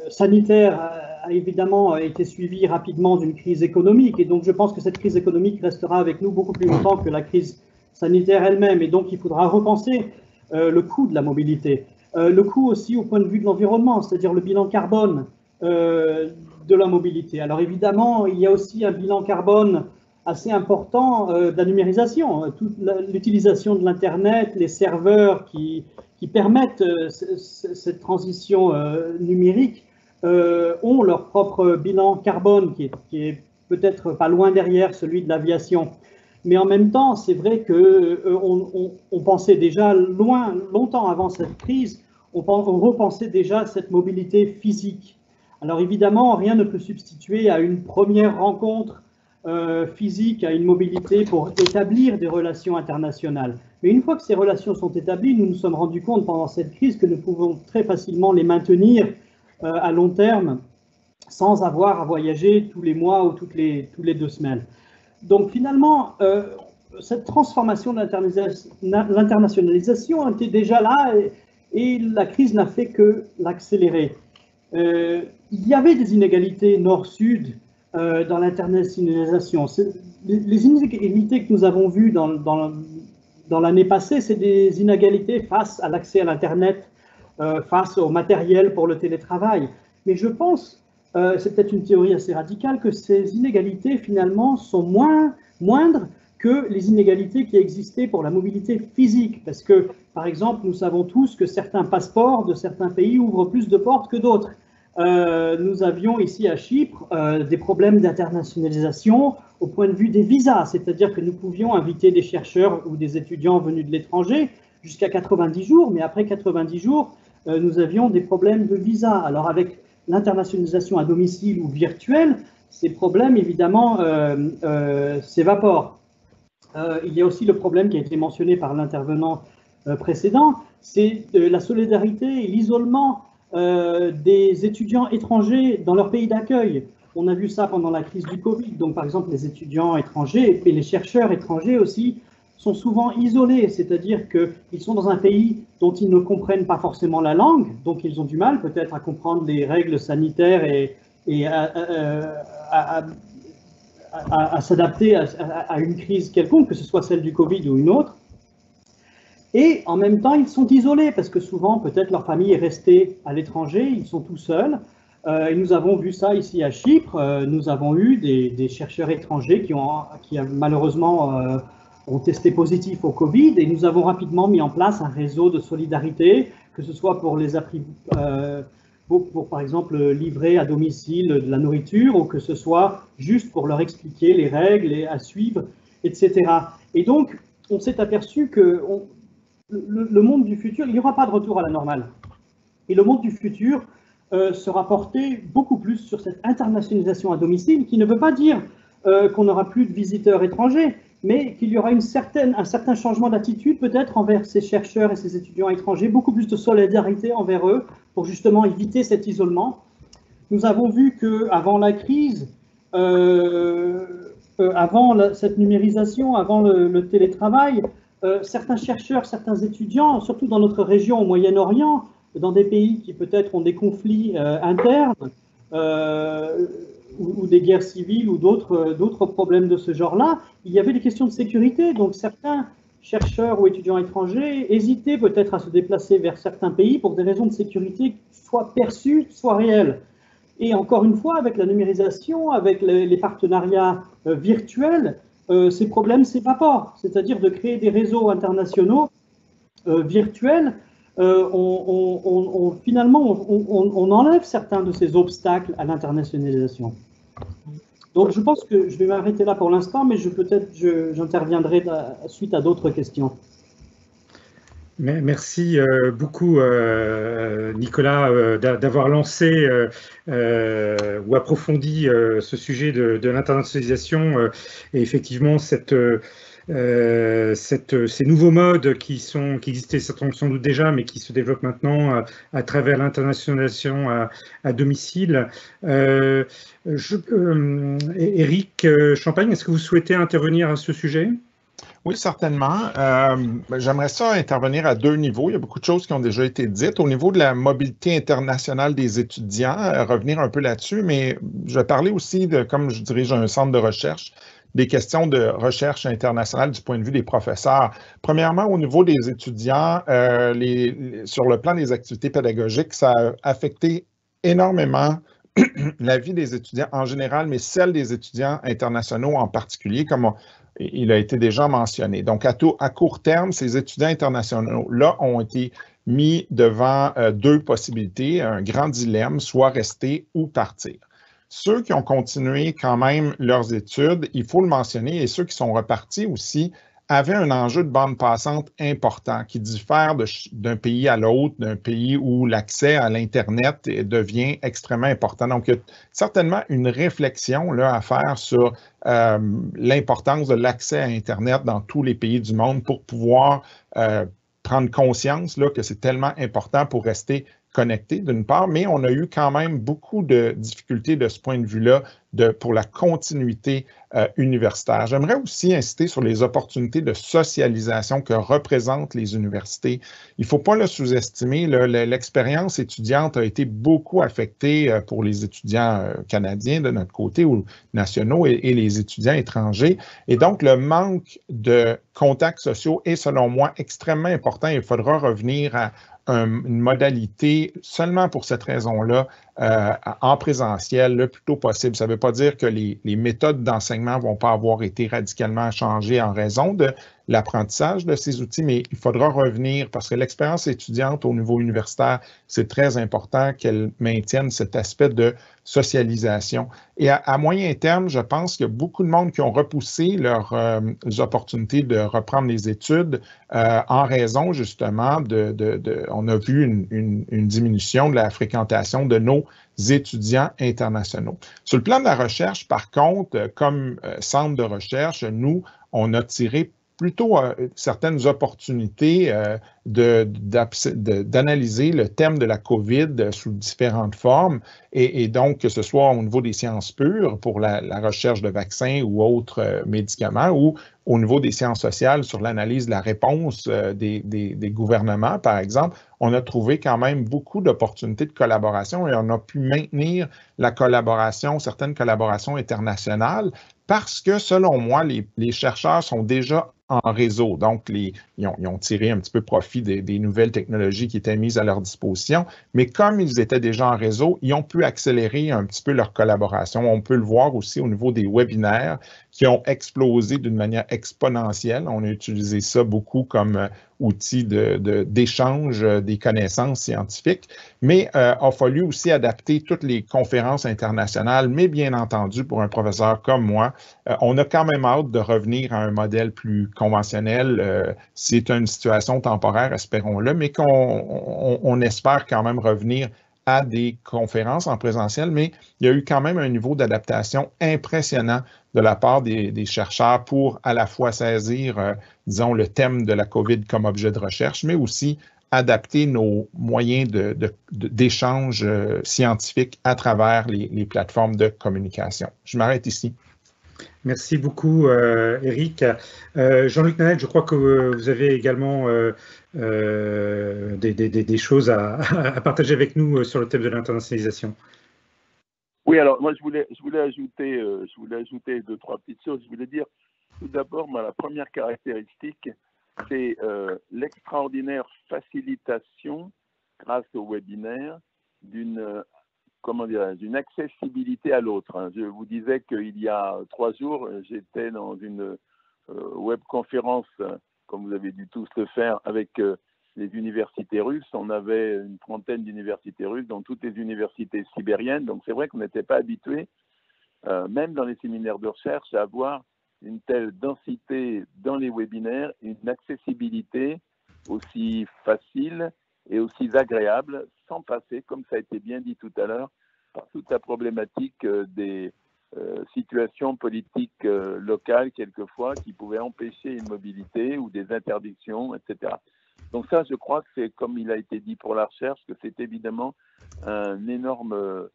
sanitaire a évidemment été suivie rapidement d'une crise économique. Et donc, je pense que cette crise économique restera avec nous beaucoup plus longtemps que la crise sanitaire elle-même. Et donc, il faudra repenser le coût de la mobilité. Le coût aussi au point de vue de l'environnement, c'est-à-dire le bilan carbone de la mobilité. Alors, évidemment, il y a aussi un bilan carbone assez important de la numérisation. Toute l'utilisation de l'Internet, les serveurs qui permettent cette transition numérique ont leur propre bilan carbone qui est peut-être pas loin derrière celui de l'aviation. Mais en même temps, c'est vrai qu'on pensait déjà longtemps avant cette crise, on repensait déjà cette mobilité physique. Alors évidemment, rien ne peut substituer à une première rencontre physique, à une mobilité pour établir des relations internationales. Mais une fois que ces relations sont établies, nous nous sommes rendus compte pendant cette crise que nous pouvons très facilement les maintenir à long terme sans avoir à voyager tous les mois ou tous les 2 semaines. Donc finalement, cette transformation de l'internationalisation était déjà là et la crise n'a fait que l'accélérer. Il y avait des inégalités nord-sud dans l'internationalisation. Les inégalités que nous avons vues dans l'année passée, c'est des inégalités face à l'accès à l'Internet, face au matériel pour le télétravail. Mais je pense, c'est peut-être une théorie assez radicale, que ces inégalités finalement sont moindres que les inégalités qui existaient pour la mobilité physique. Parce que, par exemple, nous savons tous que certains passeports de certains pays ouvrent plus de portes que d'autres. Nous avions ici à Chypre des problèmes d'internationalisation au point de vue des visas, c'est-à-dire que nous pouvions inviter des chercheurs ou des étudiants venus de l'étranger jusqu'à 90 jours, mais après 90 jours, nous avions des problèmes de visa. Alors avec l'internationalisation à domicile ou virtuelle, ces problèmes évidemment s'évaporent. Il y a aussi le problème qui a été mentionné par l'intervenant précédent, c'est la solidarité et l'isolement des étudiants étrangers dans leur pays d'accueil. On a vu ça pendant la crise du Covid. Donc, par exemple, les étudiants étrangers et les chercheurs étrangers aussi sont souvent isolés, c'est-à-dire qu'ils sont dans un pays dont ils ne comprennent pas forcément la langue, donc ils ont du mal peut-être à comprendre les règles sanitaires et à s'adapter à une crise quelconque, que ce soit celle du Covid ou une autre. Et en même temps, ils sont isolés parce que souvent, peut-être leur famille est restée à l'étranger, ils sont tout seuls. Et nous avons vu ça ici à Chypre. Nous avons eu des chercheurs étrangers qui malheureusement ont testé positif au Covid et nous avons rapidement mis en place un réseau de solidarité, que ce soit pour les pour par exemple livrer à domicile de la nourriture ou que ce soit juste pour leur expliquer les règles à suivre, etc. Et donc, on s'est aperçu que le monde du futur, il n'y aura pas de retour à la normale. Et le monde du futur sera porté beaucoup plus sur cette internationalisation à domicile, qui ne veut pas dire qu'on n'aura plus de visiteurs étrangers, mais qu'il y aura un certain changement d'attitude peut-être envers ces chercheurs et ces étudiants étrangers, beaucoup plus de solidarité envers eux pour justement éviter cet isolement. Nous avons vu qu'avant la crise, avant cette numérisation, avant le télétravail, certains chercheurs, certains étudiants, surtout dans notre région au Moyen-Orient, dans des pays qui peut-être ont des conflits internes ou des guerres civiles ou d'autres problèmes de ce genre-là, il y avait des questions de sécurité. Donc certains chercheurs ou étudiants étrangers hésitaient peut-être à se déplacer vers certains pays pour des raisons de sécurité soit perçues, soit réelles. Et encore une fois, avec la numérisation, avec les partenariats virtuels, ces problèmes s'évaporent, c'est-à-dire de créer des réseaux internationaux virtuels. Finalement, on enlève certains de ces obstacles à l'internationalisation. Donc, je pense que je vais m'arrêter là pour l'instant, mais peut-être j'interviendrai suite à d'autres questions. Merci beaucoup, Nicolas, d'avoir lancé ou approfondi ce sujet de l'internationalisation et effectivement ces nouveaux modes qui existaient sans doute déjà, mais qui se développent maintenant à travers l'internationalisation à domicile. Éric Champagne, est-ce que vous souhaitez intervenir à ce sujet ? Oui, certainement. J'aimerais ça intervenir à 2 niveaux. Il y a beaucoup de choses qui ont déjà été dites. Au niveau de la mobilité internationale des étudiants, revenir un peu là-dessus, mais je vais parler aussi comme je dirige un centre de recherche, des questions de recherche internationale du point de vue des professeurs. Premièrement, au niveau des étudiants, sur le plan des activités pédagogiques, ça a affecté énormément la vie des étudiants en général, mais celle des étudiants internationaux en particulier, comme il a été déjà mentionné. Donc, à court terme, ces étudiants internationaux-là ont été mis devant deux possibilités, un grand dilemme, soit rester ou partir. Ceux qui ont continué quand même leurs études, il faut le mentionner, et ceux qui sont repartis aussi, avaient un enjeu de bande passante important qui diffère d'un pays à l'autre, d'un pays où l'accès à l'Internet devient extrêmement important. Donc, il y a certainement une réflexion là, à faire sur l'importance de l'accès à Internet dans tous les pays du monde pour pouvoir prendre conscience là, que c'est tellement important pour rester connecté, d'une part, mais on a eu quand même beaucoup de difficultés de ce point de vue-là pour la continuité universitaire. J'aimerais aussi insister sur les opportunités de socialisation que représentent les universités. Il ne faut pas le sous-estimer. L'expérience étudiante a été beaucoup affectée pour les étudiants canadiens de notre côté ou nationaux et les étudiants étrangers. Et donc, le manque de contacts sociaux est, selon moi, extrêmement important. Il faudra revenir à une modalité seulement pour cette raison-là en présentiel le plus tôt possible. Ça ne veut pas dire que les méthodes d'enseignement ne vont pas avoir été radicalement changées en raison de l'apprentissage de ces outils, mais il faudra revenir parce que l'expérience étudiante au niveau universitaire, c'est très important qu'elle maintienne cet aspect de socialisation. Et à moyen terme, je pense qu'il y a beaucoup de monde qui ont repoussé leurs opportunités de reprendre les études en raison justement on a vu une diminution de la fréquentation de nos étudiants internationaux. Sur le plan de la recherche, par contre, comme centre de recherche, nous, on a tiré plutôt certaines opportunités d'analyser le thème de la COVID sous différentes formes et donc que ce soit au niveau des sciences pures pour la recherche de vaccins ou autres médicaments ou au niveau des sciences sociales sur l'analyse de la réponse des gouvernements, par exemple, on a trouvé quand même beaucoup d'opportunités de collaboration et on a pu maintenir la collaboration, certaines collaborations internationales parce que, selon moi, les chercheurs sont déjà en réseau. Donc, ils ont tiré un petit peu profit des nouvelles technologies qui étaient mises à leur disposition, mais comme ils étaient déjà en réseau, ils ont pu accélérer un petit peu leur collaboration. On peut le voir aussi au niveau des webinaires qui ont explosé d'une manière exponentielle. On a utilisé ça beaucoup comme outil d'échange des connaissances scientifiques, mais a fallu aussi adapter toutes les conférences internationales, mais bien entendu, pour un professeur comme moi, on a quand même hâte de revenir à un modèle plus conventionnel. C'est une situation temporaire, espérons-le, mais qu'on espère quand même revenir à des conférences en présentiel, mais il y a eu quand même un niveau d'adaptation impressionnant de la part des chercheurs pour à la fois saisir, disons, le thème de la COVID comme objet de recherche, mais aussi adapter nos moyens d'échange scientifique à travers les plateformes de communication. Je m'arrête ici. Merci beaucoup, Éric. Jean-Luc Nanette, je crois que vous avez également des choses à partager avec nous sur le thème de l'internationalisation. Oui, alors moi je voulais ajouter 2-3 petites choses. Je voulais dire tout d'abord, la première caractéristique, c'est l'extraordinaire facilitation grâce au webinaire d'une accessibilité à l'autre. Je vous disais qu'il y a 3 jours, j'étais dans une webconférence, comme vous avez dû tous le faire, avec les universités russes. On avait une trentaine d'universités russes, dont toutes les universités sibériennes. Donc c'est vrai qu'on n'était pas habitué, même dans les séminaires de recherche, à avoir une telle densité dans les webinaires, une accessibilité aussi facile et aussi agréable, sans passer, comme ça a été bien dit tout à l'heure, par toute la problématique des situations politiques locales, quelquefois, qui pouvaient empêcher une mobilité ou des interdictions, etc. Donc ça, je crois que c'est, comme il a été dit pour la recherche, que c'est évidemment une énorme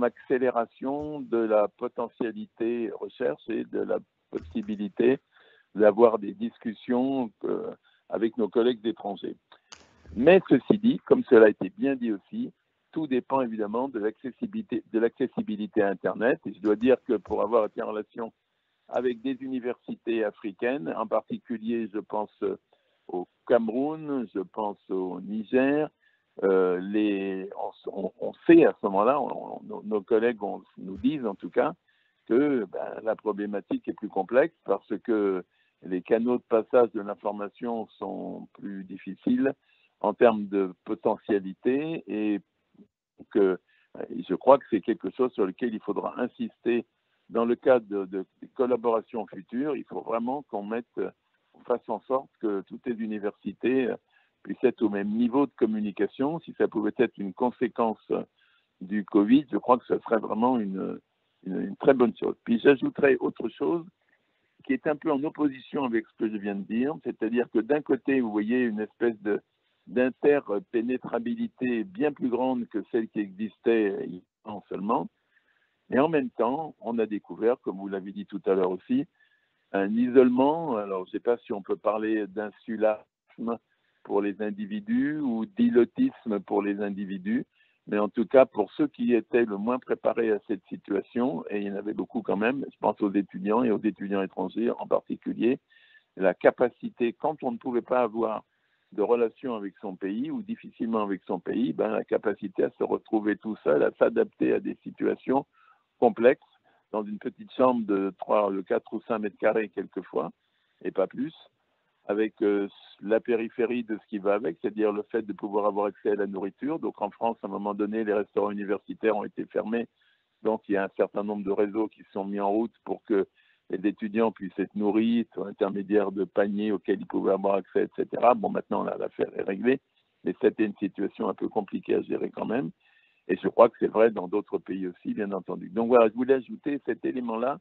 accélération de la potentialité recherche et de la possibilité d'avoir des discussions avec nos collègues étrangers. Mais ceci dit, comme cela a été bien dit aussi, tout dépend évidemment de l'accessibilité à Internet. Et je dois dire que pour avoir été en relation avec des universités africaines, en particulier, je pense au Cameroun, je pense au Niger, on sait à ce moment-là, nos collègues nous disent en tout cas, que la problématique est plus complexe parce que les canaux de passage de l'information sont plus difficiles en termes de potentialité et que je crois que c'est quelque chose sur lequel il faudra insister dans le cadre de collaborations futures. Il faut vraiment qu'on fasse en sorte que toutes les universités puissent être au même niveau de communication. Si ça pouvait être une conséquence du Covid, je crois que ce serait vraiment une très bonne chose. Puis j'ajouterais autre chose qui est un peu en opposition avec ce que je viens de dire, c'est-à-dire que d'un côté, vous voyez une espèce d'interpénétrabilité bien plus grande que celle qui existait non seulement, et en même temps, on a découvert, comme vous l'avez dit tout à l'heure aussi, un isolement, alors je ne sais pas si on peut parler d'insulisme pour les individus ou d'ilotisme pour les individus, mais en tout cas, pour ceux qui étaient le moins préparés à cette situation, et il y en avait beaucoup quand même, je pense aux étudiants et aux étudiants étrangers en particulier, la capacité, quand on ne pouvait pas avoir de relation avec son pays ou difficilement avec son pays, la capacité à se retrouver tout seul, à s'adapter à des situations complexes dans une petite chambre de 4 ou 5 mètres carrés quelquefois, et pas plus, avec la périphérie de ce qui va avec, c'est-à-dire le fait de pouvoir avoir accès à la nourriture. Donc en France, à un moment donné, les restaurants universitaires ont été fermés. Donc il y a un certain nombre de réseaux qui sont mis en route pour que les étudiants puissent être nourris par l'intermédiaire de paniers auxquels ils pouvaient avoir accès, etc. Bon, maintenant, l'affaire est réglée, mais c'était une situation un peu compliquée à gérer quand même. Et je crois que c'est vrai dans d'autres pays aussi, bien entendu. Donc voilà, je voulais ajouter cet élément-là,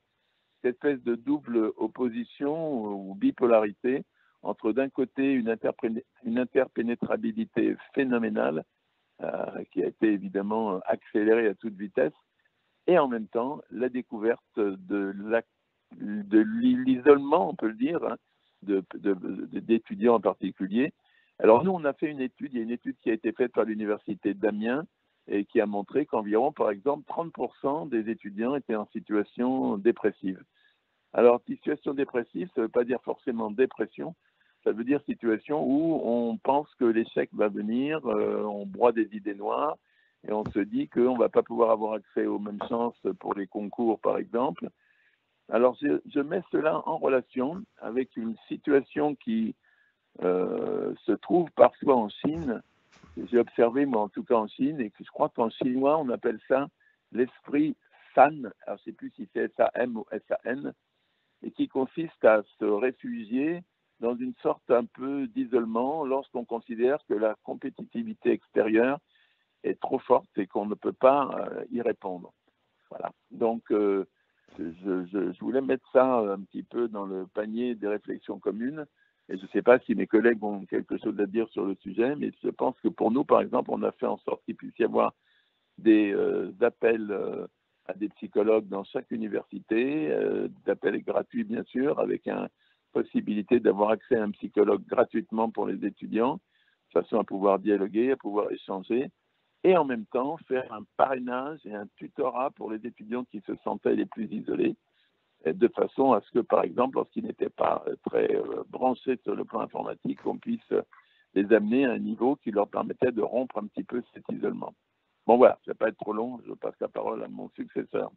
cette espèce de double opposition ou bipolarité entre d'un côté une interpénétrabilité phénoménale qui a été évidemment accélérée à toute vitesse, et en même temps la découverte de l'isolement, on peut le dire, hein, d'étudiants en particulier. Alors nous, on a fait une étude, il y a une étude qui a été faite par l'université d'Amiens et qui a montré qu'environ, par exemple, 30% des étudiants étaient en situation dépressive. Alors, situation dépressive, ça ne veut pas dire forcément dépression, ça veut dire situation où on pense que l'échec va venir, on broie des idées noires et on se dit qu'on ne va pas pouvoir avoir accès aux mêmes chances pour les concours, par exemple. Alors, je mets cela en relation avec une situation qui se trouve parfois en Chine. J'ai observé, moi, en tout cas en Chine, et que je crois qu'en chinois, on appelle ça l'esprit San, alors je ne sais plus si c'est S-A-M ou S-A-N, et qui consiste à se réfugier dans une sorte un peu d'isolement lorsqu'on considère que la compétitivité extérieure est trop forte et qu'on ne peut pas y répondre. Voilà. Donc, je voulais mettre ça un petit peu dans le panier des réflexions communes. Et je ne sais pas si mes collègues ont quelque chose à dire sur le sujet, mais je pense que pour nous, par exemple, on a fait en sorte qu'il puisse y avoir des appels à des psychologues dans chaque université, d'appels gratuits bien sûr, avec une possibilité d'avoir accès à un psychologue gratuitement pour les étudiants, de façon à pouvoir dialoguer, à pouvoir échanger, et en même temps faire un parrainage et un tutorat pour les étudiants qui se sentaient les plus isolés, de façon à ce que, par exemple, lorsqu'ils n'étaient pas très branchés sur le plan informatique, on puisse les amener à un niveau qui leur permettait de rompre un petit peu cet isolement. Bon voilà, ça ne va pas être trop long, je passe la parole à mon successeur.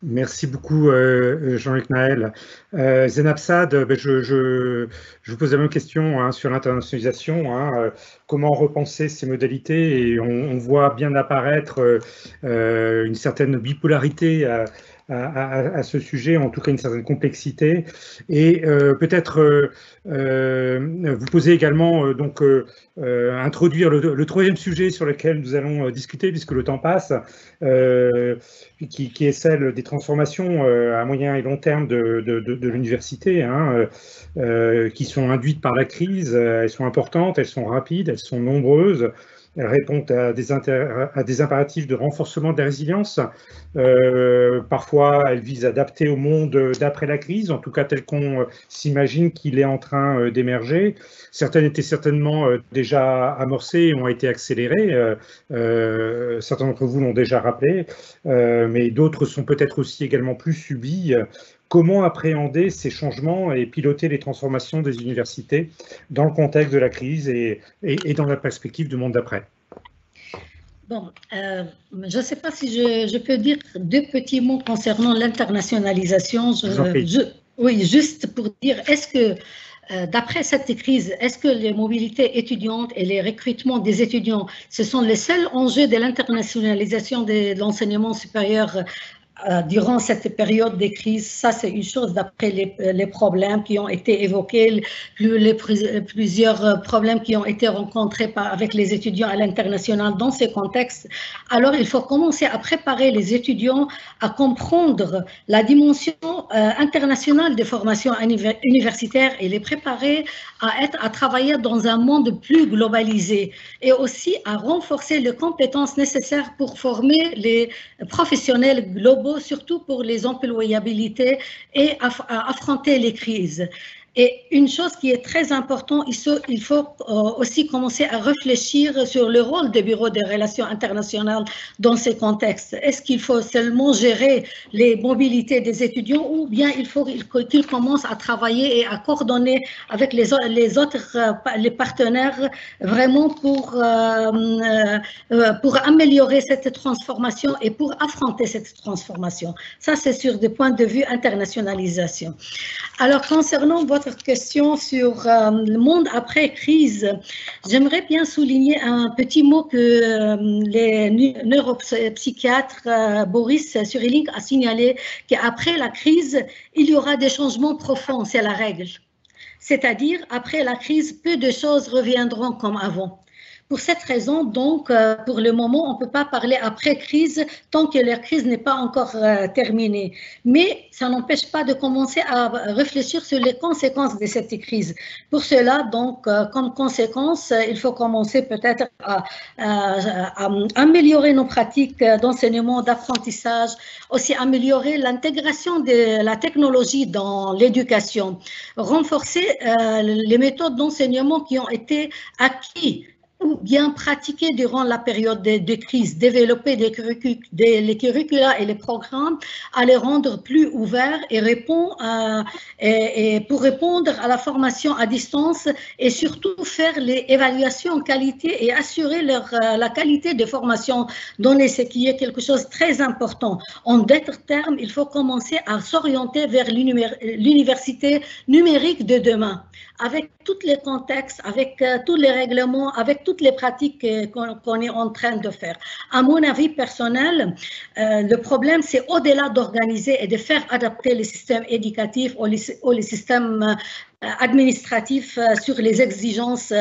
Merci beaucoup, Jean-Luc Naël. Zeinab Saad, je vous pose la même question hein, sur l'internationalisation. Hein, comment repenser ces modalités? Et on voit bien apparaître une certaine bipolarité à ce sujet, en tout cas une certaine complexité. Et peut-être vous poser également, introduire le troisième sujet sur lequel nous allons discuter, puisque le temps passe, qui est celle des transformations à moyen et long terme de l'université, hein, qui sont induites par la crise. Elles sont importantes, elles sont rapides, elles sont nombreuses. Elles répondent à des impératifs de renforcement de la résilience. Parfois, elles visent à adapter au monde d'après la crise, en tout cas tel qu'on s'imagine qu'il est en train d'émerger. Certaines étaient certainement déjà amorcées et ont été accélérées. Certains d'entre vous l'ont déjà rappelé, mais d'autres sont peut-être aussi également plus subies, comment appréhender ces changements et piloter les transformations des universités dans le contexte de la crise et dans la perspective du monde d'après. Bon, je ne sais pas si je peux dire 2 petits mots concernant l'internationalisation. Oui, juste pour dire, est-ce que, d'après cette crise, est-ce que les mobilités étudiantes et les recrutements des étudiants, ce sont les seuls enjeux de l'internationalisation de l'enseignement supérieur durant cette période de crise? Ça, c'est une chose d'après les problèmes qui ont été évoqués, plusieurs problèmes qui ont été rencontrés avec les étudiants à l'international dans ces contextes. Alors, il faut commencer à préparer les étudiants à comprendre la dimension internationale des formations universitaires et les préparer à travailler dans un monde plus globalisé et aussi à renforcer les compétences nécessaires pour former les professionnels globaux, surtout pour les employabilités et affronter les crises. Et une chose qui est très importante, il faut aussi commencer à réfléchir sur le rôle des bureaux des relations internationales dans ces contextes. Est-ce qu'il faut seulement gérer les mobilités des étudiants ou bien il faut qu'ils commencent à travailler et à coordonner avec les partenaires vraiment pour améliorer cette transformation et pour affronter cette transformation. Ça, c'est sur des points de vue internationalisation. Alors, concernant votre question sur le monde après crise, j'aimerais bien souligner un petit mot que les neuropsychiatres Boris Cyrulnik a signalé, qu'après la crise, il y aura des changements profonds, c'est la règle. C'est-à-dire, après la crise, peu de choses reviendront comme avant. Pour cette raison, donc, pour le moment, on ne peut pas parler après-crise tant que la crise n'est pas encore terminée. Mais ça n'empêche pas de commencer à réfléchir sur les conséquences de cette crise. Pour cela, donc, comme conséquence, il faut commencer peut-être à améliorer nos pratiques d'enseignement, d'apprentissage, aussi améliorer l'intégration de la technologie dans l'éducation, renforcer les méthodes d'enseignement qui ont été acquises ou bien pratiquer durant la période de crise, développer les curricula et les programmes, à les rendre plus ouverts et pour répondre à la formation à distance et surtout faire les évaluations qualité et assurer la qualité de formation donnée, ce qui est quelque chose de très important. En d'autres termes, il faut commencer à s'orienter vers l'université numérique de demain, avec tous les contextes, avec tous les règlements, avec toutes les pratiques qu'on est en train de faire. À mon avis personnel, le problème, c'est au-delà d'organiser et de faire adapter les systèmes éducatifs ou les systèmes administratifs sur les exigences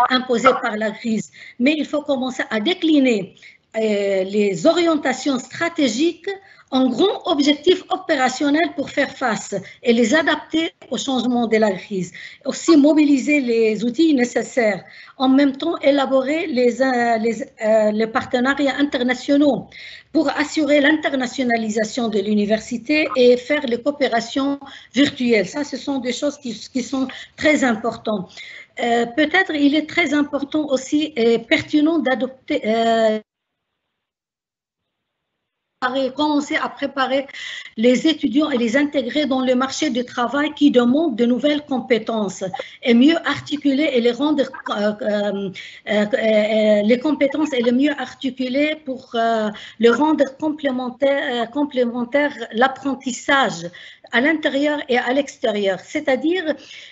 imposées par la crise. Mais il faut commencer à décliner les orientations stratégiques en grands objectifs opérationnels pour faire face et les adapter au changement de la crise. Aussi mobiliser les outils nécessaires, en même temps élaborer les partenariats internationaux pour assurer l'internationalisation de l'université et faire les coopérations virtuelles. Ça, ce sont des choses qui sont très importantes. Peut-être il est très important aussi et pertinent d'adopter commencer à préparer les étudiants et les intégrer dans le marché du travail qui demande de nouvelles compétences et mieux articuler et les rendre les compétences et les mieux articuler pour le rendre complémentaire l'apprentissage à l'intérieur et à l'extérieur. C'est-à-dire,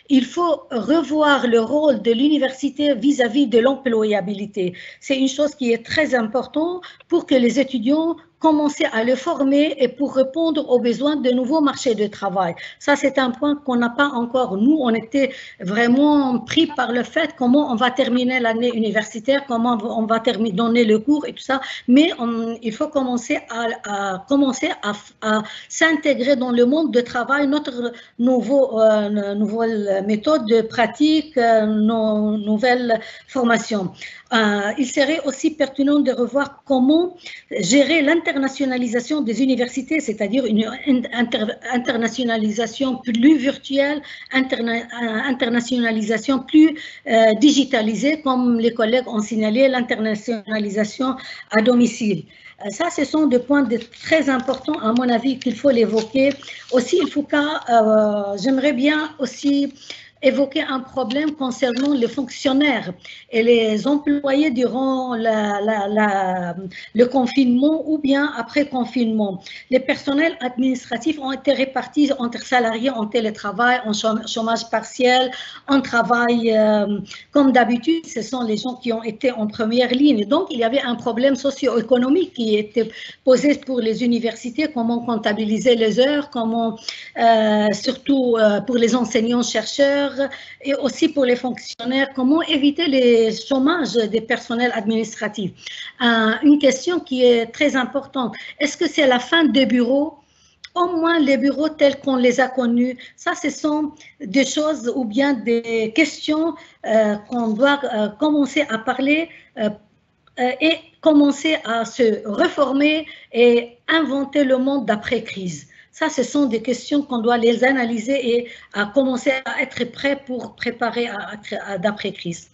il faut revoir le rôle de l'université vis-à-vis de l'employabilité. C'est une chose qui est très importante pour que les étudiants commencer à le former et pour répondre aux besoins de nouveaux marchés de travail. Ça, c'est un point qu'on n'a pas encore. Nous, on était vraiment pris par le fait comment on va terminer l'année universitaire, comment on va donner le cours et tout ça. Mais il faut commencer à s'intégrer dans le monde de travail, notre nouvelle méthode de pratique, nos nouvelles formations. Il serait aussi pertinent de revoir comment gérer l'internationalisation des universités, c'est-à-dire une internationalisation plus virtuelle, internationalisation plus digitalisée, comme les collègues ont signalé, l'internationalisation à domicile. Ça, ce sont des points très importants, à mon avis, qu'il faut l'évoquer. Aussi, Monsieur El Fouka, j'aimerais bien aussi évoquer un problème concernant les fonctionnaires et les employés durant le confinement ou bien après confinement. Les personnels administratifs ont été répartis entre salariés en télétravail, en chômage partiel, en travail comme d'habitude. Ce sont les gens qui ont été en première ligne. Donc, il y avait un problème socio-économique qui était posé pour les universités, comment comptabiliser les heures, comment, surtout pour les enseignants-chercheurs, et aussi pour les fonctionnaires, comment éviter les chômages des personnels administratifs. Une question qui est très importante, est-ce que c'est la fin des bureaux? Au moins les bureaux tels qu'on les a connus, ça ce sont des choses ou bien des questions qu'on doit commencer à parler et commencer à se reformer et inventer le monde d'après-crise. Ça, ce sont des questions qu'on doit les analyser et à commencer à être prêt pour préparer à d'après-crise.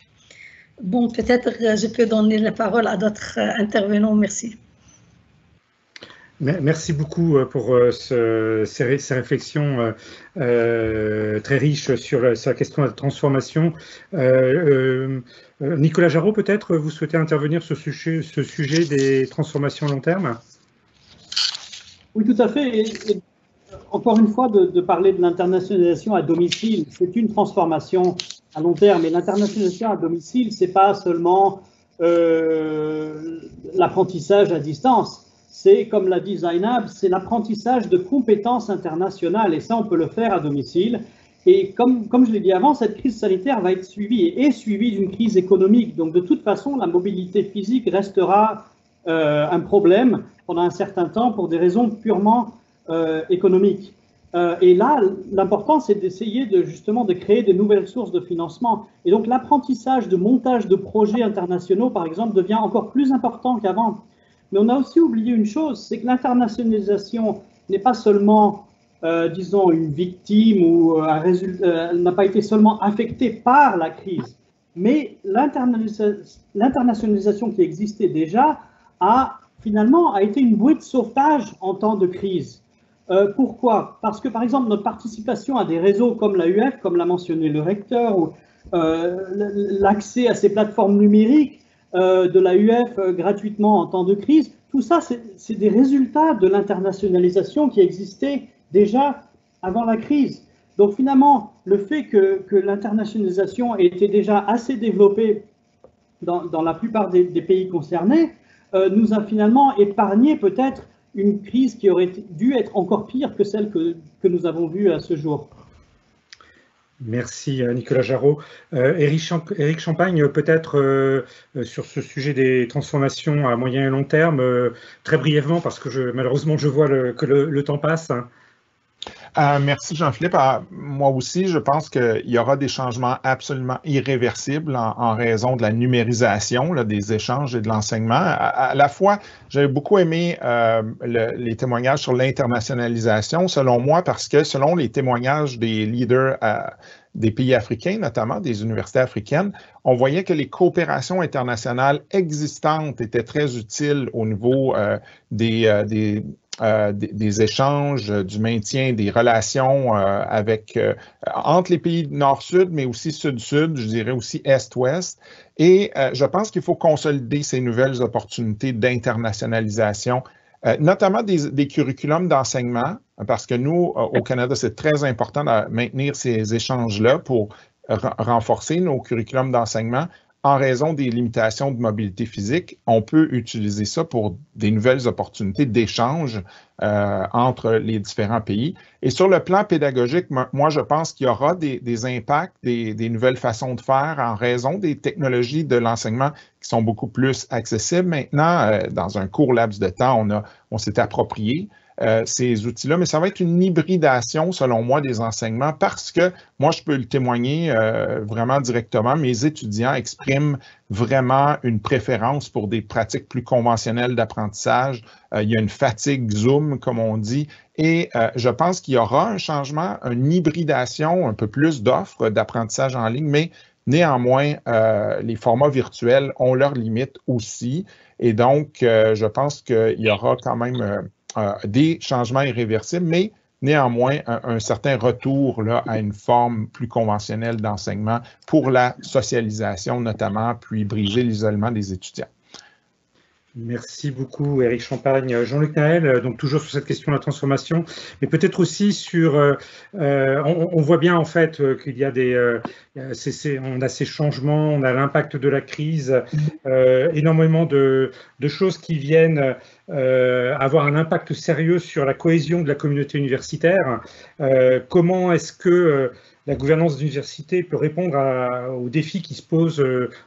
Bon, peut-être je peux donner la parole à d'autres intervenants. Merci. Merci beaucoup pour ces réflexions très riches sur la question de la transformation. Nicolas Jarraud, peut-être, vous souhaitez intervenir sur ce sujet des transformations long terme? Oui, tout à fait. Et encore une fois, de parler de l'internationalisation à domicile, c'est une transformation à long terme. Et l'internationalisation à domicile, ce n'est pas seulement l'apprentissage à distance. C'est, comme l'a dit Zainab, c'est l'apprentissage de compétences internationales. Et ça, on peut le faire à domicile. Et comme je l'ai dit avant, cette crise sanitaire va être suivie et est suivie d'une crise économique. Donc, de toute façon, la mobilité physique restera un problème pendant un certain temps pour des raisons purement économiques. Et là, l'important, c'est d'essayer justement de créer de nouvelles sources de financement. Et donc, l'apprentissage de montage de projets internationaux, par exemple, devient encore plus important qu'avant. Mais on a aussi oublié une chose, c'est que l'internationalisation n'est pas seulement, disons, une victime ou elle n'a pas été seulement affectée par la crise, mais l'internationalisation qui existait déjà a été une bouée de sauvetage en temps de crise. Pourquoi? Parce que, par exemple, notre participation à des réseaux comme l'AUF, comme l'a mentionné le recteur, ou l'accès à ces plateformes numériques de l'AUF gratuitement en temps de crise, tout ça, c'est des résultats de l'internationalisation qui existait déjà avant la crise. Donc, finalement, le fait que l'internationalisation ait été déjà assez développée dans la plupart des pays concernés nous a finalement épargné peut-être une crise qui aurait dû être encore pire que celle que nous avons vue à ce jour. Merci Nicolas Jarraud. Éric Champagne, peut-être sur ce sujet des transformations à moyen et long terme, très brièvement, parce que malheureusement je vois que le temps passe. Merci Jean-Philippe. Moi aussi, je pense qu'il y aura des changements absolument irréversibles en raison de la numérisation des échanges et de l'enseignement. À la fois, j'avais beaucoup aimé les témoignages sur l'internationalisation, selon moi, parce que selon les témoignages des leaders des pays africains, notamment des universités africaines, on voyait que les coopérations internationales existantes étaient très utiles au niveau des échanges, du maintien des relations entre les pays nord-sud, mais aussi sud-sud, je dirais aussi est-ouest. Et je pense qu'il faut consolider ces nouvelles opportunités d'internationalisation, notamment des curriculums d'enseignement, parce que nous, au Canada, c'est très important de maintenir ces échanges-là pour renforcer nos curriculums d'enseignement. En raison des limitations de mobilité physique, on peut utiliser ça pour des nouvelles opportunités d'échange entre les différents pays. Et sur le plan pédagogique, moi, je pense qu'il y aura des impacts, des nouvelles façons de faire en raison des technologies de l'enseignement qui sont beaucoup plus accessibles. Maintenant, dans un court laps de temps, on s'est approprié ces outils-là, mais ça va être une hybridation, selon moi, des enseignements parce que, moi, je peux le témoigner vraiment directement, mes étudiants expriment vraiment une préférence pour des pratiques plus conventionnelles d'apprentissage. Il y a une fatigue Zoom, comme on dit, et je pense qu'il y aura un changement, une hybridation, un peu plus d'offres d'apprentissage en ligne, mais néanmoins, les formats virtuels ont leurs limites aussi, et donc, je pense qu'il y aura quand même des changements irréversibles, mais néanmoins un certain retour là, à une forme plus conventionnelle d'enseignement pour la socialisation notamment, puis briser l'isolement des étudiants. Merci beaucoup, Éric Champagne. Jean-Luc Naël, donc toujours sur cette question de la transformation, mais peut-être aussi sur, on voit bien en fait qu'il y a on a ces changements, on a l'impact de la crise, énormément de choses qui viennent avoir un impact sérieux sur la cohésion de la communauté universitaire. Comment est-ce que la gouvernance d'université peut répondre aux défis qui se posent,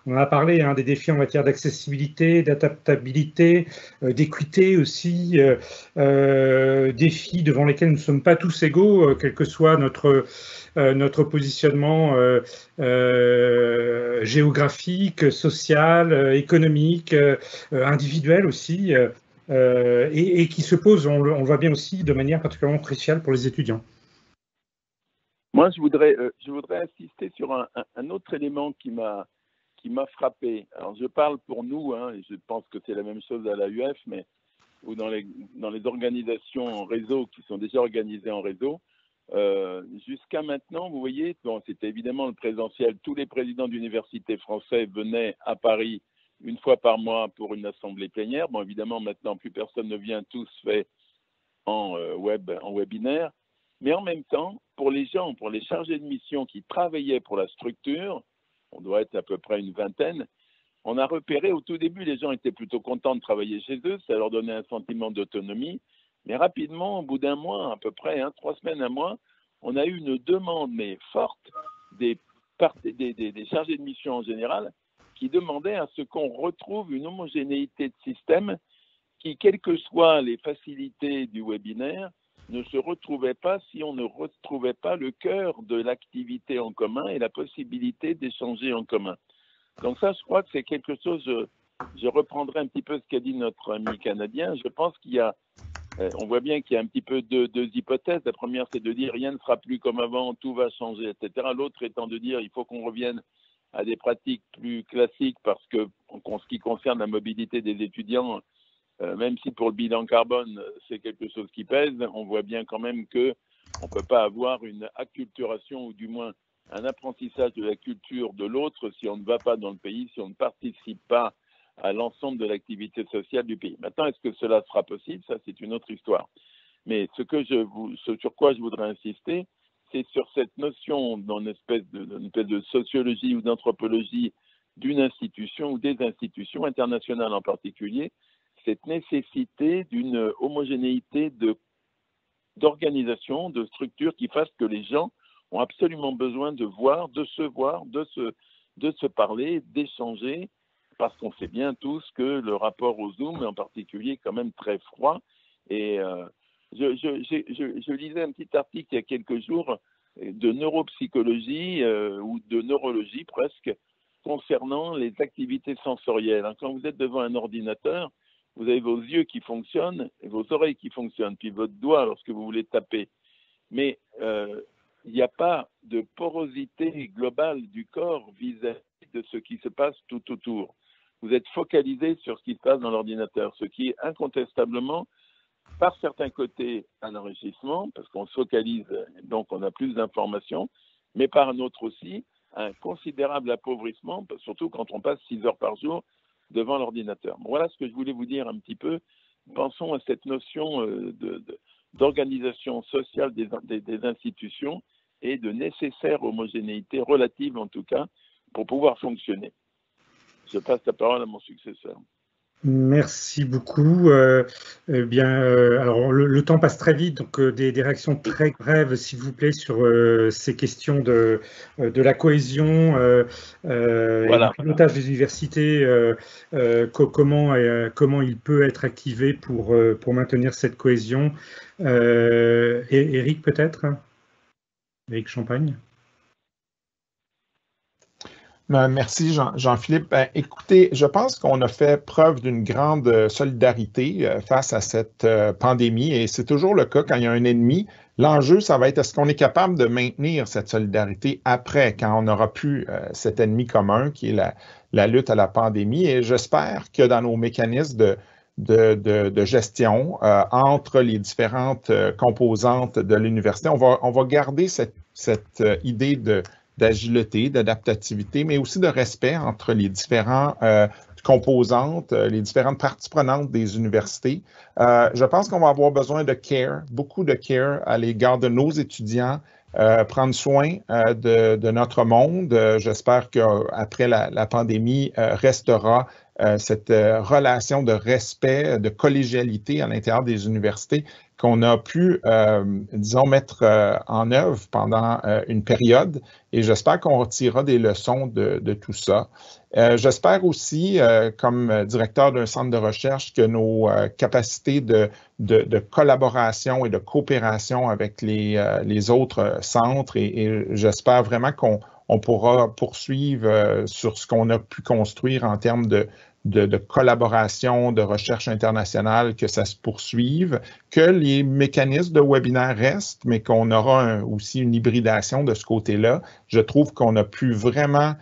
on en a parlé, des défis en matière d'accessibilité, d'adaptabilité, d'équité aussi, défis devant lesquels nous ne sommes pas tous égaux, quel que soit notre positionnement géographique, social, économique, individuel aussi, et qui se posent, on le voit bien aussi, de manière particulièrement cruciale pour les étudiants. Moi, je voudrais insister sur un autre élément qui m'a frappé. Alors, je parle pour nous, et je pense que c'est la même chose à l'AUF, mais ou dans les organisations en réseau qui sont déjà organisées en réseau. Jusqu'à maintenant, vous voyez, bon, c'était évidemment le présentiel. Tous les présidents d'universités français venaient à Paris une fois par mois pour une assemblée plénière. Bon, évidemment, maintenant, plus personne ne vient, tout se fait en webinaire. Mais en même temps, pour les gens, pour les chargés de mission qui travaillaient pour la structure, on doit être à peu près une vingtaine, on a repéré au tout début, les gens étaient plutôt contents de travailler chez eux, ça leur donnait un sentiment d'autonomie. Mais rapidement, au bout d'un mois, à peu près, 3 semaines, un mois, on a eu une demande, mais forte, des chargés de mission en général, qui demandaient à ce qu'on retrouve une homogénéité de système qui, quelles que soient les facilités du webinaire, ne se retrouvait pas si on ne retrouvait pas le cœur de l'activité en commun et la possibilité d'échanger en commun. Donc ça, je crois que c'est quelque chose, je reprendrai un petit peu ce qu'a dit notre ami canadien. Je pense qu'il y a, on voit bien qu'il y a un petit peu deux hypothèses. La première, c'est de dire rien ne sera plus comme avant, tout va changer, etc. L'autre étant de dire il faut qu'on revienne à des pratiques plus classiques parce que, en ce qui concerne la mobilité des étudiants, même si pour le bilan carbone, c'est quelque chose qui pèse, on voit bien quand même qu'on ne peut pas avoir une acculturation ou du moins un apprentissage de la culture de l'autre si on ne va pas dans le pays, si on ne participe pas à l'ensemble de l'activité sociale du pays. Maintenant, est-ce que cela sera possible? Ça, c'est une autre histoire. Mais ce sur quoi je voudrais insister, c'est sur cette notion d'une espèce de sociologie ou d'anthropologie d'une institution ou des institutions internationales en particulier, cette nécessité d'une homogénéité d'organisation, de structure qui fasse que les gens ont absolument besoin de se parler, d'échanger, parce qu'on sait bien tous que le rapport au Zoom est en particulier quand même très froid. Et je lisais un petit article il y a quelques jours de neuropsychologie ou de neurologie presque concernant les activités sensorielles. Quand vous êtes devant un ordinateur, vous avez vos yeux qui fonctionnent et vos oreilles qui fonctionnent, puis votre doigt lorsque vous voulez taper. Mais il n'y a pas de porosité globale du corps vis-à-vis de ce qui se passe tout autour. Vous êtes focalisé sur ce qui se passe dans l'ordinateur, ce qui est incontestablement, par certains côtés, un enrichissement, parce qu'on se focalise, donc on a plus d'informations, mais par un autre aussi, un considérable appauvrissement, surtout quand on passe 6 heures par jour devant l'ordinateur. Bon, voilà ce que je voulais vous dire un petit peu. Pensons à cette notion d'organisation sociale des institutions et de nécessaire homogénéité relative, en tout cas, pour pouvoir fonctionner. Je passe la parole à mon successeur. Merci beaucoup. Alors le temps passe très vite, donc des réactions très brèves, s'il vous plaît, sur ces questions de la cohésion Voilà. et du pilotage des universités. Comment il peut être activé pour maintenir cette cohésion. Éric, peut-être? Éric Champagne. Merci Jean-Philippe. Écoutez, je pense qu'on a fait preuve d'une grande solidarité face à cette pandémie et c'est toujours le cas quand il y a un ennemi. L'enjeu, ça va être est-ce qu'on est capable de maintenir cette solidarité après, quand on n'aura plus cet ennemi commun qui est la lutte à la pandémie. Et j'espère que dans nos mécanismes de gestion entre les différentes composantes de l'université. On va garder cette idée d'agilité, d'adaptativité, mais aussi de respect entre les différentes composantes, les différentes parties prenantes des universités. Je pense qu'on va avoir besoin de care, beaucoup de care à l'égard de nos étudiants, prendre soin de notre monde. J'espère qu'après la pandémie restera cette relation de respect, de collégialité à l'intérieur des universités qu'on a pu, disons, mettre en œuvre pendant une période. Et j'espère qu'on retirera des leçons de tout ça. J'espère aussi, comme directeur d'un centre de recherche, que nos capacités de collaboration et de coopération avec les autres centres, et j'espère vraiment qu'on pourra poursuivre sur ce qu'on a pu construire en termes de collaboration, de recherche internationale, que ça se poursuive, que les mécanismes de webinaire restent, mais qu'on aura aussi une hybridation de ce côté-là. Je trouve qu'on a pu vraiment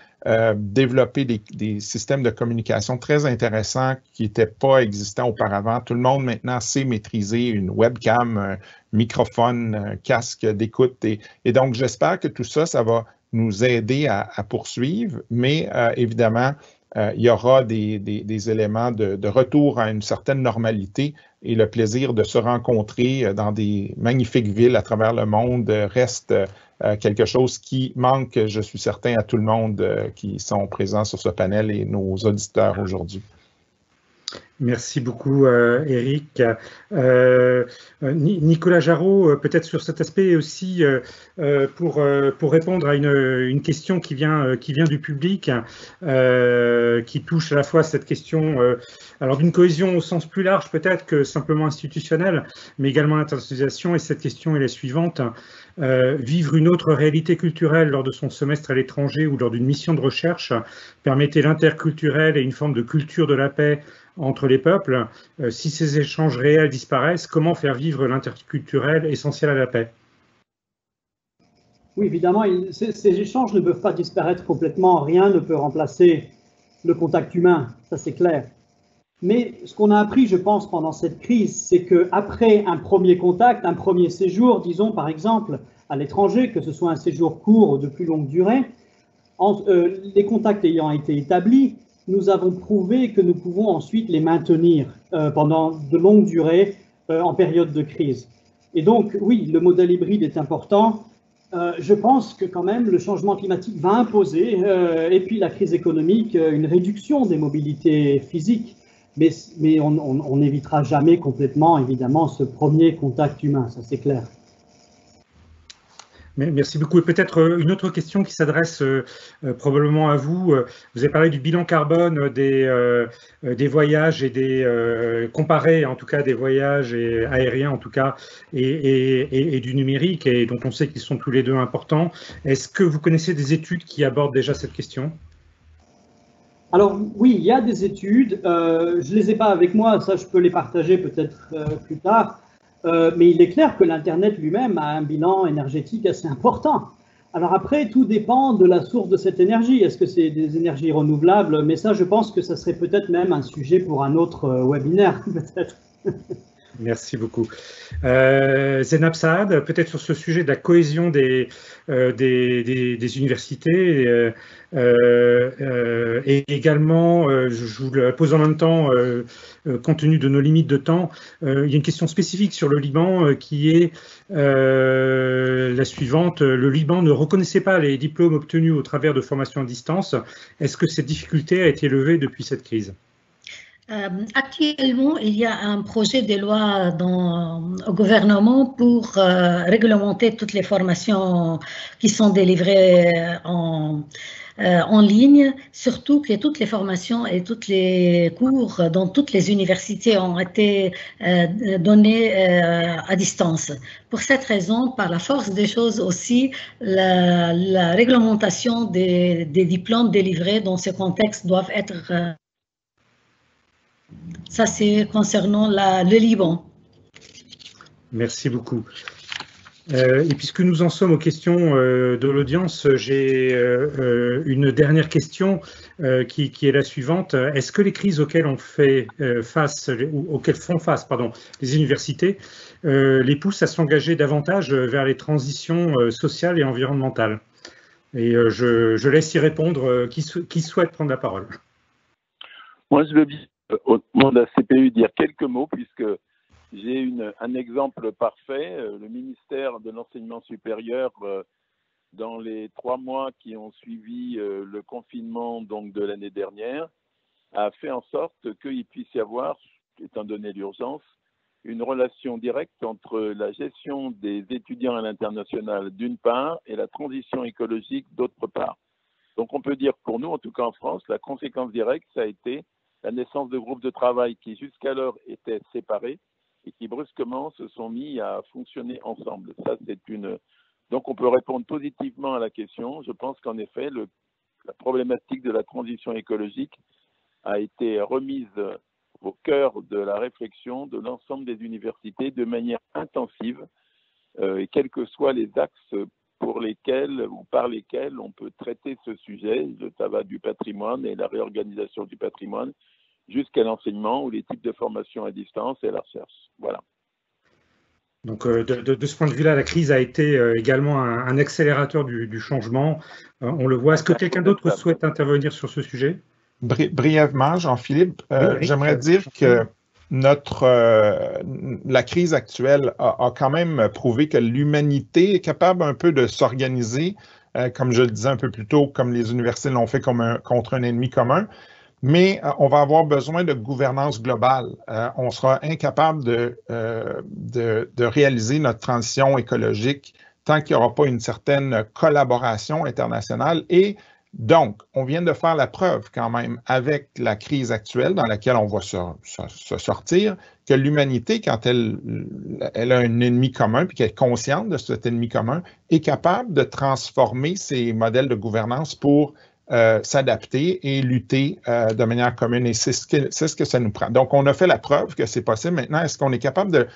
développer des systèmes de communication très intéressants qui n'étaient pas existants auparavant. Tout le monde maintenant sait maîtriser une webcam, un microphone, un casque d'écoute. Et donc, j'espère que tout ça, ça va nous aider à poursuivre, mais évidemment, il y aura des éléments de retour à une certaine normalité, et le plaisir de se rencontrer dans des magnifiques villes à travers le monde reste quelque chose qui manque, je suis certain, à tout le monde qui sont présents sur ce panel et nos auditeurs aujourd'hui. Merci beaucoup, Éric. Nicolas Jarraud, peut-être sur cet aspect aussi, pour répondre à une question qui vient du public, qui touche à la fois cette question alors d'une cohésion au sens plus large peut-être que simplement institutionnelle, mais également l'internationalisation. Et cette question est la suivante. Vivre une autre réalité culturelle lors de son semestre à l'étranger ou lors d'une mission de recherche permettait l'interculturel et une forme de culture de la paix entre les peuples. Si ces échanges réels disparaissent, comment faire vivre l'interculturel essentiel à la paix? Oui, évidemment, ces échanges ne peuvent pas disparaître complètement. Rien ne peut remplacer le contact humain, ça c'est clair. Mais ce qu'on a appris, je pense, pendant cette crise, c'est qu'après un premier contact, un premier séjour, disons par exemple à l'étranger, que ce soit un séjour court ou de plus longue durée, les contacts ayant été établis, nous avons prouvé que nous pouvons ensuite les maintenir pendant de longues durées en période de crise. Et donc, oui, le modèle hybride est important. Je pense que quand même le changement climatique va imposer, et puis la crise économique, une réduction des mobilités physiques. Mais on n'évitera jamais complètement, évidemment, ce premier contact humain, ça c'est clair. Merci beaucoup. Et peut-être une autre question qui s'adresse probablement à vous. Vous avez parlé du bilan carbone des voyages et comparé en tout cas des voyages aériens en tout cas et du numérique, et dont on sait qu'ils sont tous les deux importants. Est-ce que vous connaissez des études qui abordent déjà cette question? Alors oui, il y a des études. Je ne les ai pas avec moi, ça je peux les partager peut-être plus tard. Mais il est clair que l'Internet lui-même a un bilan énergétique assez important. Alors après, tout dépend de la source de cette énergie. Est-ce que c'est des énergies renouvelables? Mais ça, je pense que ça serait peut-être même un sujet pour un autre webinaire, peut-être. Merci beaucoup. Zeinab Saad, peut-être sur ce sujet de la cohésion des universités, et également, je vous la pose en même temps, compte tenu de nos limites de temps, il y a une question spécifique sur le Liban qui est la suivante. Le Liban ne reconnaissait pas les diplômes obtenus au travers de formations à distance. Est-ce que cette difficulté a été levée depuis cette crise? Actuellement, il y a un projet de loi au gouvernement pour réglementer toutes les formations qui sont délivrées en ligne, surtout que toutes les formations et tous les cours dans toutes les universités ont été donnés à distance. Pour cette raison, par la force des choses aussi, la réglementation des diplômes délivrés dans ce contexte doivent être ça, c'est concernant le Liban. Merci beaucoup. Et puisque nous en sommes aux questions de l'audience, j'ai une dernière question qui est la suivante. Est-ce que les crises auxquelles on fait face, ou auxquelles font face, pardon, les universités, les poussent à s'engager davantage vers les transitions sociales et environnementales? Et je laisse y répondre qui souhaite prendre la parole. Moi, je veux bien, au nom de la CPU, dire quelques mots, puisque j'ai un exemple parfait. Le ministère de l'Enseignement supérieur, dans les 3 mois qui ont suivi le confinement donc, de l'année dernière, a fait en sorte qu'il puisse y avoir, étant donné l'urgence, une relation directe entre la gestion des étudiants à l'international d'une part et la transition écologique d'autre part. Donc on peut dire pour nous, en tout cas en France, la conséquence directe, ça a été la naissance de groupes de travail qui jusqu'alors étaient séparés et qui brusquement se sont mis à fonctionner ensemble. Ça, Donc on peut répondre positivement à la question. Je pense qu'en effet, la problématique de la transition écologique a été remise au cœur de la réflexion de l'ensemble des universités de manière intensive, et quels que soient les axes pour lesquels ou par lesquels on peut traiter ce sujet. Ça va du patrimoine et la réorganisation du patrimoine jusqu'à l'enseignement ou les types de formation à distance et la recherche. Voilà. Donc, de ce point de vue-là, la crise a été également un accélérateur du changement. On le voit. Est-ce que quelqu'un d'autre souhaite intervenir sur ce sujet? Brièvement, Jean-Philippe, j'aimerais dire que la crise actuelle a quand même prouvé que l'humanité est capable un peu de s'organiser, comme je le disais un peu plus tôt, comme les universités l'ont fait contre un ennemi commun. Mais on va avoir besoin de gouvernance globale. On sera incapable de réaliser notre transition écologique tant qu'il n'y aura pas une certaine collaboration internationale. Et donc, on vient de faire la preuve quand même avec la crise actuelle dans laquelle on va se sortir, que l'humanité, quand elle a un ennemi commun puis qu'elle est consciente de cet ennemi commun, est capable de transformer ses modèles de gouvernance pour s'adapter et lutter de manière commune. Et c'est ce que ça nous prend. Donc, on a fait la preuve que c'est possible. Maintenant, est-ce qu'on est capable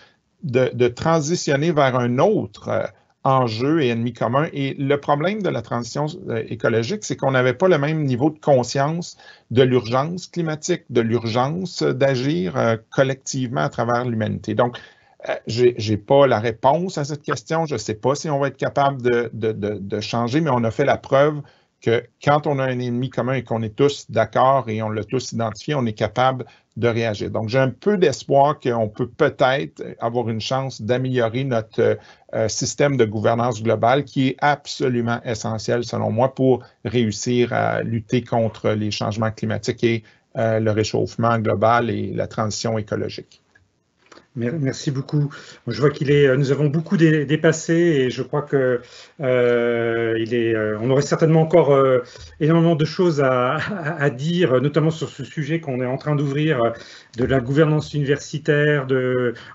de transitionner vers un autre enjeu et ennemi commun? Et le problème de la transition écologique, c'est qu'on n'avait pas le même niveau de conscience de l'urgence climatique, de l'urgence d'agir collectivement à travers l'humanité. Donc, je n'ai pas la réponse à cette question. Je ne sais pas si on va être capable de changer, mais on a fait la preuve que quand on a un ennemi commun et qu'on est tous d'accord et on l'a tous identifié, on est capable de réagir. Donc, j'ai un peu d'espoir qu'on peut peut-être avoir une chance d'améliorer notre système de gouvernance globale qui est absolument essentiel, selon moi, pour réussir à lutter contre les changements climatiques et le réchauffement global et la transition écologique. Merci beaucoup. Je vois nous avons beaucoup dépassé et je crois que on aurait certainement encore énormément de choses à dire, notamment sur ce sujet qu'on est en train d'ouvrir de la gouvernance universitaire,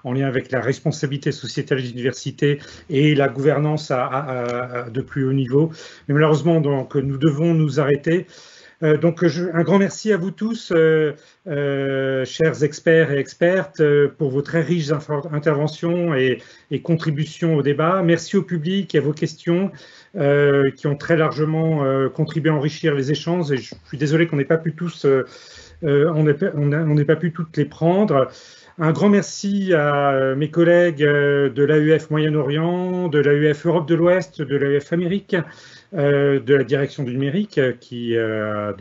en lien avec la responsabilité sociétale des universités et la gouvernance de plus haut niveau. Mais malheureusement, donc, nous devons nous arrêter. Donc, un grand merci à vous tous, chers experts et expertes, pour vos très riches interventions et contributions au débat. Merci au public et à vos questions qui ont très largement contribué à enrichir les échanges. Et je suis désolé qu'on n'ait pas pu tous, on n'ait pas pu toutes les prendre. Un grand merci à mes collègues de l'AEF Moyen-Orient, de l'AEF Europe de l'Ouest, de l'AEF Amérique, de la direction du numérique qui a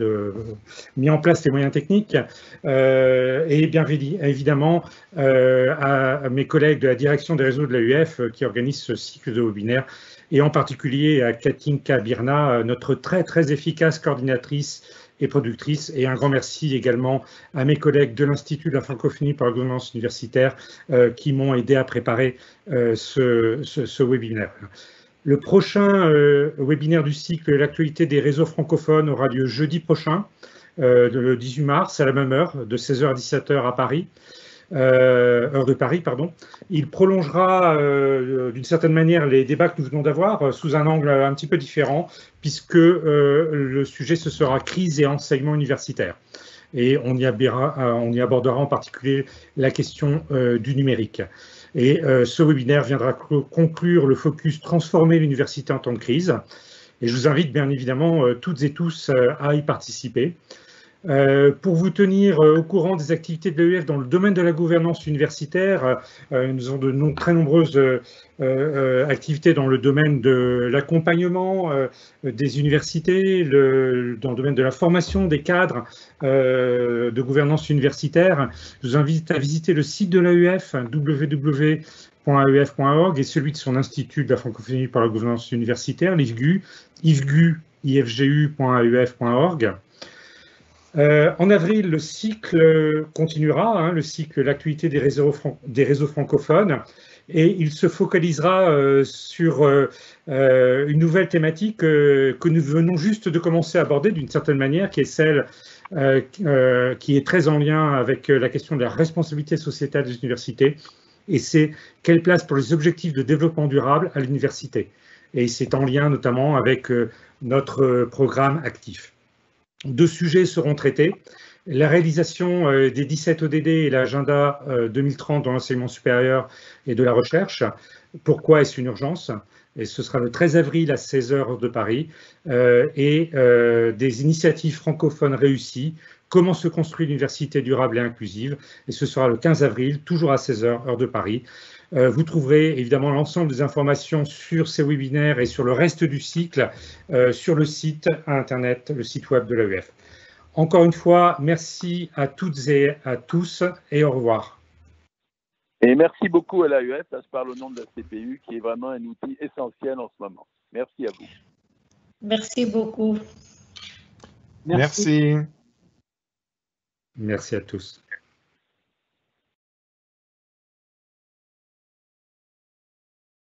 mis en place les moyens techniques et bien évidemment à mes collègues de la direction des réseaux de l'AEF qui organisent ce cycle de webinaires et en particulier à Katinka Birna, notre très efficace coordinatrice et productrice, et un grand merci également à mes collègues de l'Institut de la francophonie pour la gouvernance universitaire qui m'ont aidé à préparer ce webinaire. Le prochain webinaire du cycle L'actualité des réseaux francophones aura lieu jeudi prochain, le 18 mars, à la même heure, de 16h à 17h à Paris, heure de Paris, pardon. Il prolongera d'une certaine manière les débats que nous venons d'avoir sous un angle un petit peu différent, puisque le sujet ce sera crise et enseignement universitaire. et on y abordera en particulier la question du numérique. Et ce webinaire viendra conclure le focus « Transformer l'université en temps de crise ». Et je vous invite bien évidemment toutes et tous à y participer. Pour vous tenir au courant des activités de l'AEF dans le domaine de la gouvernance universitaire, nous avons de très nombreuses activités dans le domaine de l'accompagnement des universités, dans le domaine de la formation des cadres de gouvernance universitaire. Je vous invite à visiter le site de l'AEF, www.aef.org, et celui de son institut de la francophonie par la gouvernance universitaire, l'IFGU, ifgu.aef.org. En avril, le cycle continuera, le cycle l'actualité des réseaux francophones, et il se focalisera sur une nouvelle thématique que nous venons juste de commencer à aborder d'une certaine manière, qui est celle qui est très en lien avec la question de la responsabilité sociétale des universités, et c'est quelle place pour les objectifs de développement durable à l'université. Et c'est en lien notamment avec notre programme actif. 2 sujets seront traités, la réalisation des 17 ODD et l'agenda 2030 dans l'enseignement supérieur et de la recherche. Pourquoi est-ce une urgence? Et ce sera le 13 avril à 16h heure de Paris, et des initiatives francophones réussies, comment se construit l'université durable et inclusive, et ce sera le 15 avril, toujours à 16h heure de Paris. Vous trouverez évidemment l'ensemble des informations sur ces webinaires et sur le reste du cycle sur le site internet, le site web de l'AEF. Encore une fois, merci à toutes et à tous et au revoir. Et merci beaucoup à l'AEF, je parle au nom de la CPU, qui est vraiment un outil essentiel en ce moment. Merci à vous. Merci beaucoup. Merci. Merci à tous.